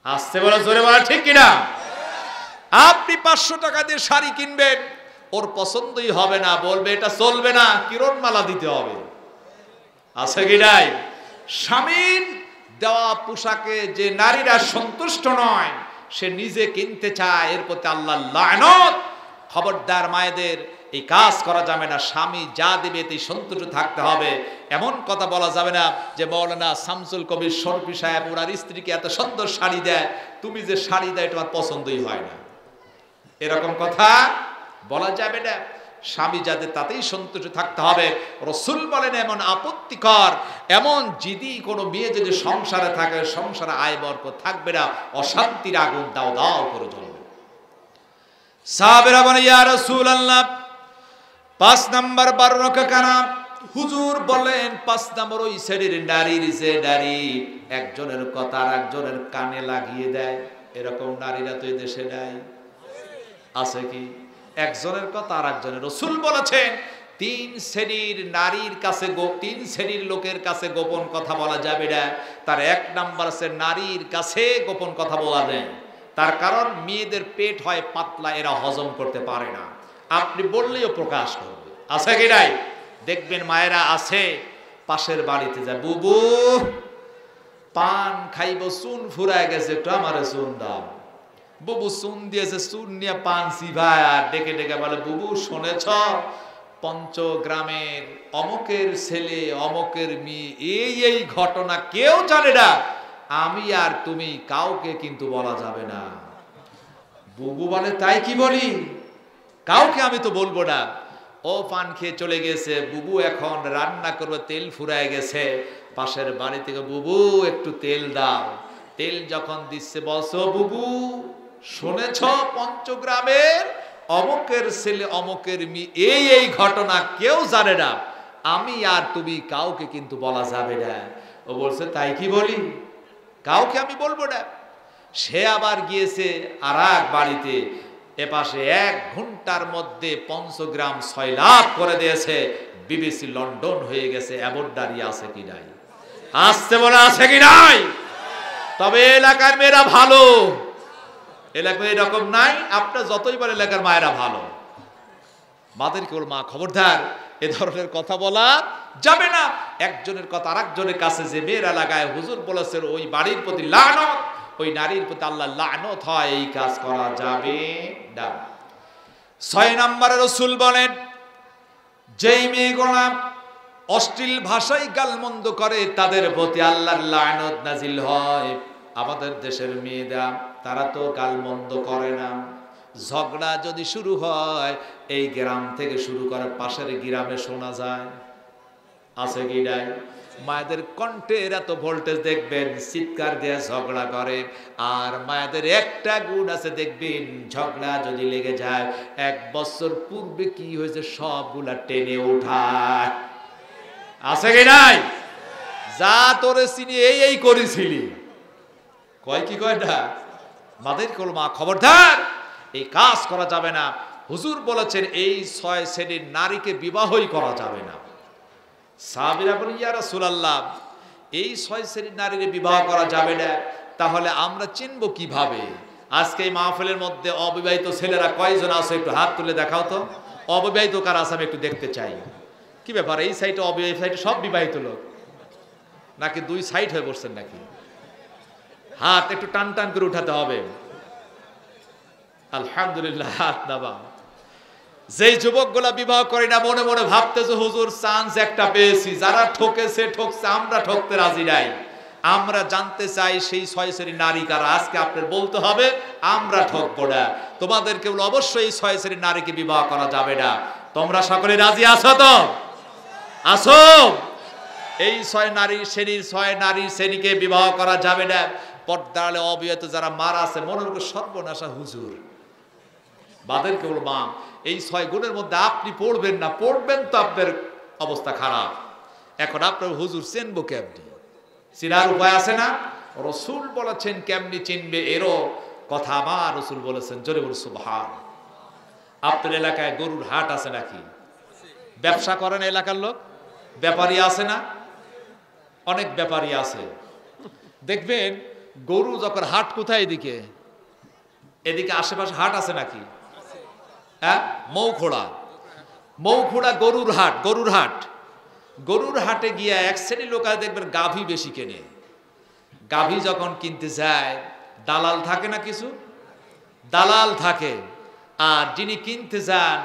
আসতে বলে জোরে বলা ঠিক কিনা? আপনি 500 টাকা দিয়ে শাড়ি কিনবেন, ওর পছন্দই হবে না, বলবে এটা চলবে না, কিরণমালা দিতে হবে। আছে কি নাই? স্বামীর দেওয়া পোশাকে যে নারীরা সন্তুষ্ট নয়, সে নিজে কিনতে চায়, এর প্রতি আল্লাহর লানত। খবরদার মায়েদের এই কাজ করা যাবে না। স্বামী যা দেবে এতেই সন্তুষ্ট থাকতে হবে। এমন কথা বলা যাবে না যে মৌলানা শামসুল কবির শরফি সাহেব ওনার স্ত্রীকে এত সুন্দর শাড়ি দেয়, তুমি যে শাড়ি দেয় তোমার পছন্দই হয় না, এরকম কথা বলা যাবে না। স্বামী যাদের তাতেই সন্তুষ্ট থাকতে হবে। রাসূল বলেন এমন আপত্তিকর, এমন জিদি কোনো মেয়ে যদি সংসারে থাকে, সংসারে আয় বরকত থাকবে না, অশান্তির আগুন দাও দাও করে জ্বলবে। সাহাবীরা বলে ইয়া রাসূলুল্লাহ 5 নাম্বার 12 কানা। হুজুর বলেন 5 নাম্বার ওই শ্রেণীর নারীর যে নারী একজনের কথা আর একজনের কানে লাগিয়ে দেয়, এরকম নারীরা তো এই দেশে নাই। আছে কি? একজনের কথা আর একজনের। রাসূল বলেছেন 3 শ্রেণীর নারীর কাছে, 3 শ্রেণীর লোকের কাছে গোপন কথা বলা যাবে না। তার 1 নাম্বার আছে নারীর কাছে গোপন কথা বলা যায়। তার কারণ মেয়েদের পেট হয় পাতলা, এরা হজম করতে পারে না, আপনি বললেও প্রকাশ করবে। আছে কি নাই? দেখবেন মায়েরা আছে পাশের বাড়িতে যায়, বুবু পান খাইব, চুন ফুরায় গেছে, একটু আমারে চুন দাও। বুবু চুন দিয়েছে, চুন নিয়ে পান চিবায় আর ডেকে ডেকে বলে, বুবু শুনেছ পঞ্চগ্রামের অমকের ছেলে অমকের মেয়ে এই ঘটনা, কেউ জানে না, আমি আর তুমি, কাউকে কিন্তু বলা যাবে না। বুবু বলে তাই কি বলি, কাউকে আমি তো বলবো না। ও পান খেয়ে চলে গেছে, বুবু এখন রান্না করবে, তেল ফুরায় গেছে, পাশের বাড়ি থেকে বুবু একটু তেল দাও। তেল যখন দিচ্ছে বলছো, বুবু শুনেছ পঞ্চগ্রামের অমকের ছেলে অমকের মেয়ে এই ঘটনা, কেউ জানে না, আমি আর তুমি, কাউকে কিন্তু বলা যাবে না। ও বলছে তাই কি বলি, কাউকে আমি বলবো না। সে আবার গিয়েছে আর এক বাড়িতে, এপাশে 1 ঘন্টার মধ্যে পঞ্চগ্রাম 6 লাখ করে দিয়েছে। বিবিসি লন্ডন হয়ে গেছে। অ্যাবোর্ড দাঁড়িয়ে আছে কি নাই? আসতে বলে আছে কি নাই? তবে এলাকার মেয়েরা ভালো, এলাকায় এরকম নাই। আপনার যতই বলে এলাকার মায়েরা ভালো, মাদের কেবল মা খবরদার এ ধরনের কথা বলা যাবে না। একজনের কথা আরেকজনের কাছে যে মেয়েরা লাগায়, হুজুর বলেছেন ওই বাড়ির প্রতি লানত, ওই নারীর প্রতি আল্লাহ লানত হয়, এই কাজ করা যাবে না। 6 নম্বরে রাসূল বলেন, যেই মেয়েগুলো অশ্লীল ভাষায় গালমন্দ করে তাদের প্রতি আল্লাহর লানত নাজিল হয়। আমাদের দেশের মেয়েরা তারা তো গালমন্দ করে না, ঝগড়া যদি শুরু হয় এই গ্রাম থেকে শুরু করে পাশের গ্রামে শোনা যায়। আছে কি নাই? মায়েদের কণ্ঠের এত ভোল্টেজ দেখবেন, চিৎকার দিয়ে ঝগড়া করে। আর মায়েদের একটা গুণ আছে দেখবেন, ঝগড়া যদি লেগে যায় 1 বছর পূর্বে কি হয়েছে সবগুলা টেনে ওঠায়। আছে কি নাই? যা তোরে চিনি এই করেছিলি, কয় কি কয় না? মাদের কল মা খবরদার, এই কাজ করা যাবে না। হুজুর বলেছেন এই 6 শ্রেণীর নারীকে বিবাহই করা যাবে না। সাহাবীরা বলেন, ইয়া রাসূলুল্লাহ, এই 6 শ্রেণীর নারীকে বিবাহ করা যাবে না, তাহলে আমরা চিনব কিভাবে? আজকে এই মাহফিলের মধ্যে অবিবাহিত ছেলেরা কয়জন আছে একটু হাত তুলে দেখাও তো। অবিবাহিত কারা আছে আমি একটু দেখতে চাই। কি ব্যাপার, এই সাইডে অবিবাহিত, সাইডে সব বিবাহিত লোক নাকি 2 সাইড হয়ে বসছেন নাকি? হাত একটু টান টান করে উঠাতে হবে। আলহামদুলিল্লাহ, হাত নামা। যেই যুবকগুলা বিবাহ করে না মনে মনে ভাবতেছে হুজুর চান্স একটা পেয়েছি, যারা ঠকেছে ঠকছে, আমরা ঠকতে রাজি নাই। আমরা জানতে চাই সেই 6 শ্রেণীর নারী কারা। আজকে আপনার বলতে হবে আমরা ঠকবো না, তোমাদেরকে অবশ্যই এই 6 শ্রেণীর নারীকে বিবাহ করা যাবে না। তোমরা সকলে রাজি আছো তো? আসো, এই 6 নারী শ্রেণীকে বিবাহ করা যাবে না। পর্দালে অবিবাহিত যারা মারা আছে মনে মনে সর্বনাশা হুজুর, বাদের কেবল মা, এই 6 গুণের মধ্যে আপনি পড়বেন না, পড়বেন তো আপনার অবস্থা খারাপ। এখন আপনার হুজুর চিনবো কেমনি? চিনার উপায় আছে না? রাসূল বলেছেন কেমনি চিনবে, এরও কথা আমার রাসূল বলেছেন। জোরে বল সুবহান। আপনার এলাকায় গরুর হাট আছে নাকি? ব্যবসা করেন এলাকার লোক? ব্যাপারী আছে না? অনেক ব্যাপারী আছে। দেখবেন গরু যখন হাট কোথায়, এদিকে আশেপাশে হাট আছে নাকি? হ্যাঁ, মৌখোড়া গরুর হাটে গিয়া 1 শ্রেণীর লোক দেখবেন গাভী বেশি কেনে। গাভী যখন কিনতে যায় দালাল থাকে না, কিছু দালাল থাকে। আর যিনি কিনতে যান,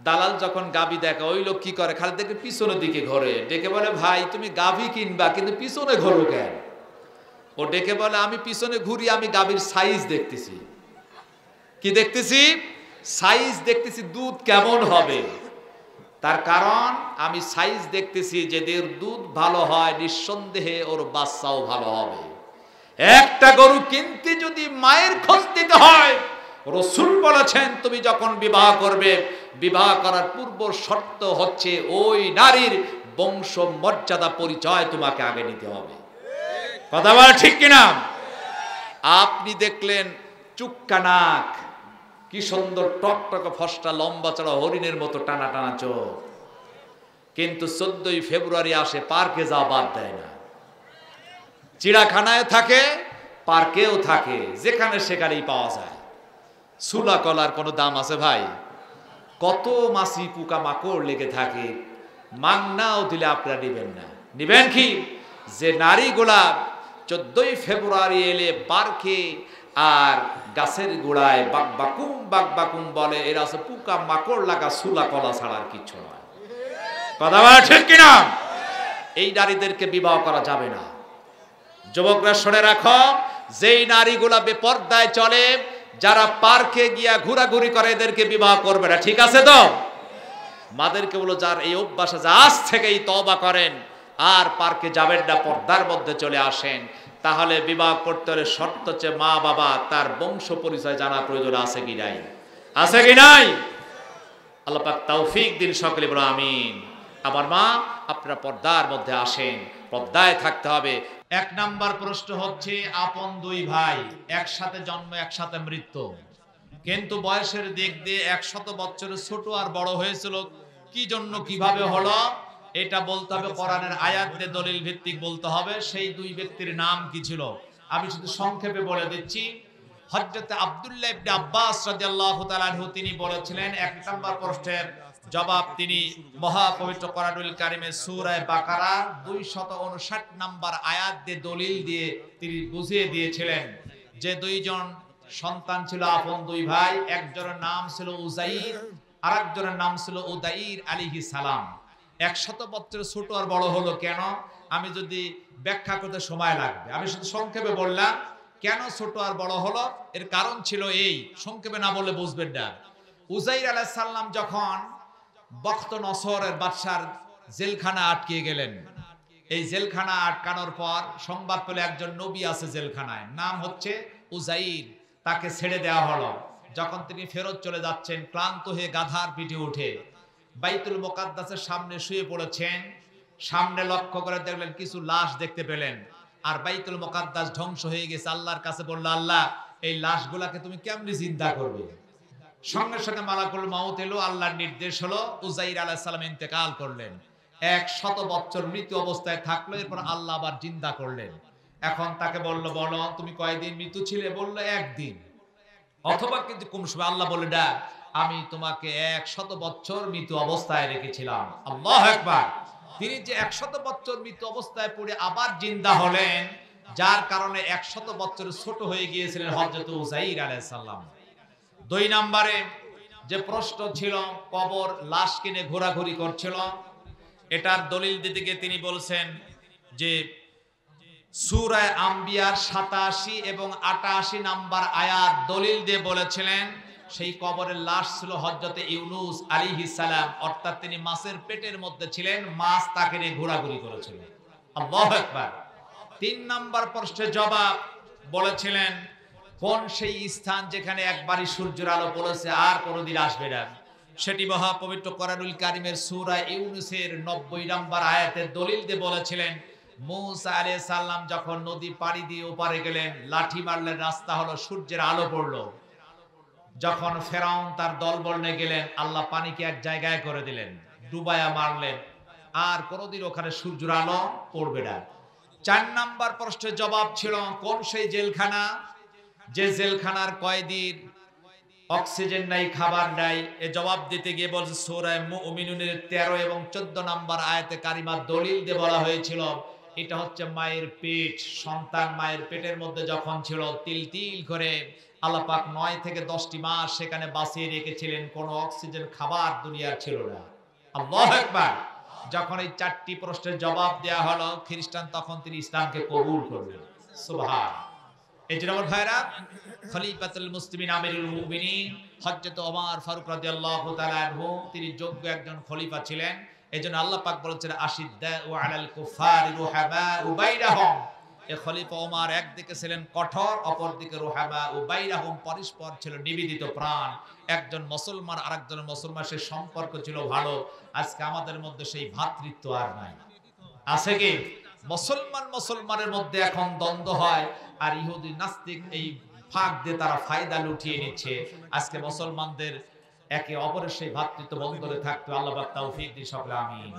দালাল যখন গাভী দেখে ওই লোক কি করে, খালি দেখে পিছনের দিকে ঘোরে, ডেকে বলে ভাই তুমি গাভী কিনবা কিন্তু পিছনে ঘোরো কেন? ও ডেকে বলে আমি পিছনে ঘুরি, আমি গাভীর সাইজ দেখতেছি। কি দেখতেছি? সাইজ দেখতেছি, দুধ কেমন হবে। তার কারণ আমি সাইজ দেখতেছি, যেদের দুধ ভালো হয় নিঃসন্দেহে ওর বাচ্চাও ভালো হবে। একটা গরু কিনতে যদি মায়ের খোঁজ দিতে হয়, রাসূল বলেছেন তুমি যখন বিবাহ করবে, বিবাহ করার পূর্ব শর্ত হচ্ছে ওই নারীর বংশ মর্যাদা পরিচয় তোমাকে আগে নিতে হবে। কথা বলা ঠিক কিনা? আপনি দেখলেন চুক্কা নাক, কি সুন্দর টকটকে ফসটা, লম্বা চড়া হরিণের মতো টানা টানা চোখ, কিন্তু 14ই ফেব্রুয়ারি আসে পার্কে যাওয়া বাদ দেয় না। চিড়াখানায় থাকে, পার্কেও থাকে, যেখানে সেখানেই পাওয়া যায়। সুলা কলার কোনো দাম আছে ভাই? কত মাছি পোকা মাকড় লেগে থাকে, মাংনাও দিলে আপনারা নিবেন না। নিবেন কি? যে নারীগুলা 14ই ফেব্রুয়ারি এলে পার্কে আর গাছের গোড়ায় বাকবাকুম বলে, এরা আছে পোকা মাকড় লাগা সুলা কলা ছাড়ার কিছু নয়। কথা বলা ঠিক কিনা? এই নারীদেরকে বিবাহ করা যাবে না। যুবকরা শুনে রাখো, যেই নারীগুলা বেপর্দায় চলে, যারা পার্কে গিয়া ঘোরাঘুরি করে, এদেরকে বিবাহ করবে না। ঠিক আছে তো? মাদেরকে বলো যার এই অভ্যাস আছে আজ থেকেই তওবা করেন, আর পার্কে যাবেন না, পর্দার মধ্যে চলে আসেন। তাহলে বিবাহ করতে হলে শর্ত হচ্ছে মা বাবা তার বংশ পরিচয় জানা প্রয়োজন আছে কি নাই? আছে কি নাই? আল্লাহ পাক তৌফিক দিন, সকলে বলো আমিন। আমার মা, আপনারা পর্দার মধ্যে আসেন, পর্দায় থাকতে হবে। এক নাম্বার প্রশ্ন হচ্ছে, আপন দুই ভাই একসাথে জন্ম একসাথে মৃত্যু, কিন্তু বয়সের দিক দিয়ে 100 বছরের ছোট আর বড় হয়েছিল কি জন্য, কিভাবে হলো, এটা বলতে হবে। কোরআনের আয়াত দিয়ে দলিল ভিত্তিক বলতে হবে। সেই দুই ব্যক্তির নাম কি ছিল আমি শুধু সংক্ষেপে বলে দিচ্ছি। হযরত আব্দুল্লাহ ইবনে আব্বাস রাদিয়াল্লাহু তাআলা আনহু তিনি বলেছিলেন, এক নম্বর প্রশ্নের জবাব তিনি মহাপবিত্র কোরআনুল কারীমের সূরা বাকারা 259 নম্বর আয়াত দিয়ে দলিল দিয়ে তিনি বুঝিয়ে দিয়েছিলেন যে দুইজন সন্তান ছিল আপন দুই ভাই, একজনের নাম ছিল উযাইর, আরেকজনের নাম ছিল উদাইর আলাইহিস সালাম। 100 বছরের ছোট আর বড় হলো কেন, আমি যদি ব্যাখ্যা করতে সময় লাগবে, আমি শুধু সংক্ষেপে বললাম কেন ছোট আর বড় হলো। এর কারণ ছিল এই, সংক্ষেপে না বললে বুঝবেন না। উযাইর আলাইহিস সালাম যখন বখত নসরের বাদশার জেলখানা আটকে গেলেন, এই জেলখানা আটকানোর পর সংবাদ পেল একজন নবী আছে জেলখানায়, নাম হচ্ছে উযাইর, তাকে ছেড়ে দেওয়া হলো। যখন তিনি ফেরত চলে যাচ্ছেন ক্লান্ত হয়ে গাধার পিঠে উঠে বাইতুল মুকাদ্দাসের সামনে শুয়ে পড়েছেন, সামনে লক্ষ্য করে দেখলেন কিছু লাশ দেখতে পেলেন, আর বাইতুল মুকাদ্দাস ধ্বংস হয়ে গেছে। আল্লাহর কাছে বলল, আল্লাহ এই লাশগুলাকে তুমি কেমনে জিন্দা করবে। সঙ্গে সঙ্গে মালাকুল মাউত এলো, আল্লাহর নির্দেশ হলো, উযাইর আলাইহিস সালাম ইন্তেকাল করলেন। 100 বছর মৃত অবস্থায় থাকলো, এরপর আল্লাহ আবার জিন্দা করলেন। এখন তাকে বলল, বলো তুমি কয়দিন মৃত ছিলে, বললো 1 দিন, অথবা কিন্তু কোন সময়। আল্লাহ বলে, না আমি তোমাকে 100 বছর মৃত অবস্থায় রেখেছিলাম। আল্লাহু আকবার। তিনি যে 100 বছর মৃত অবস্থায় পড়ে আবার জিন্দা হলেন, যার কারণে 100 বছর ছোট হয়ে গিয়েছিলেন হযরত উযাইর আলাইহিস সালাম। 2 নম্বরে যে প্রশ্ন ছিল, কবর লাশ কিনে ঘোরাঘুরি করছিল, এটার দলিল দিতে গিয়ে তিনি বলছেন যে সূরা আম্বিয়ার 87 এবং 88 নাম্বার আয়াত দলিল দিয়ে বলেছিলেন সেই কবরের লাশ ছিল হযরত ইউনূস আলাইহিস সালাম, অর্থাৎ তিনি মাছের পেটের মধ্যে ছিলেন, মাছ তাকে নিয়ে ঘোরাঘুরি করেছিল। আল্লাহু আকবার। 3 নাম্বার প্রশ্নের জবাব বলেছিলেন কোন সেই স্থান যেখানে একবারই সূর্যের আলো পড়েছে আর কোনোদিন আসবে না, সেটি মহাপবিত্র কোরআনুল কারীমের সূরা ইউনূসের 90 নম্বর আয়াতের দলিল দিয়ে বলেছিলেন মূসা আলাইহিস সালাম যখন নদী পাড়ি দিয়ে ওপারে গেলেন, লাঠি মারলেন, রাস্তা হলো, সূর্যের আলো পড়লো। যখন ফেরাউন তার দলবল নিয়ে গেলেন, আল্লাহ পানিকে এক জায়গায় করে দিলেন, ডুবায়া মারলেন, আর কোনোদিন ওখানে সূর্যের আলো পড়বে না। 4 নাম্বার প্রশ্নের জবাব ছিল কোন সেই জেলখানা যে জেলখানার কয়েদির অক্সিজেন নাই, খাবার নাই। এ জবাব দিতে গিয়ে বলছে সূরা মুমিনুনের 13 এবং 14 নাম্বার আয়াতে কারিমার দলিল দিয়ে বলা হয়েছিল এটা হচ্ছে মায়ের পেট। সন্তান মায়ের পেটের মধ্যে যখন ছিল, তিল তিল করে আল্লাহ পাক 9 থেকে 10টি মাস সেখানে বাঁচিয়ে রেখেছিলেন, কোনো অক্সিজেন খাবার দুনিয়ার ছিল না। আল্লাহু আকবার। যখন এই 4টি প্রশ্নের জবাব দেয়া হলো, খ্রিস্টান তখন তিনি ইসলামকে কবুল করলেন। সুবহান। এই জন্য আমার ভাইরা, খলিফাতুল মুসলিমিন আমিরুল মুমিনিন হযরত ওমর ফারুক রাদিয়াল্লাহু তাআলা আনহু তিনি যোগ্য একজন খলিফা ছিলেন। এজন্য আল্লাহ পাক বলেছেন আশিদ্দাউ আলাল কুফারি রুহামাউ বাইনাহুম। এই খলিফা ওমর একদিকে ছিলেন কঠোর, অপরদিকে রুহামাউ বাইনাহুম পরস্পর ছিল নিবেদিত প্রাণ। একজন মুসলমান আরেকজন মুসলমানের সম্পর্ক ছিল ভালো। আজকে আমাদের মধ্যে সেই ভ্রাতৃত্ব আর নাই। আছে কি? মুসলমানের মধ্যে এখন দ্বন্দ্ব হয়, আর ইহুদি নাস্তিক এই ফাঁক দিয়ে তারা ফায়দা লুটিয়ে নিচ্ছে। আজকে মুসলমানদের একে অপরের সেই ভ্রাতৃত্ব বন্ধনে থাকতে আল্লাহ পাক তৌফিক দিন সকলে, আমিন।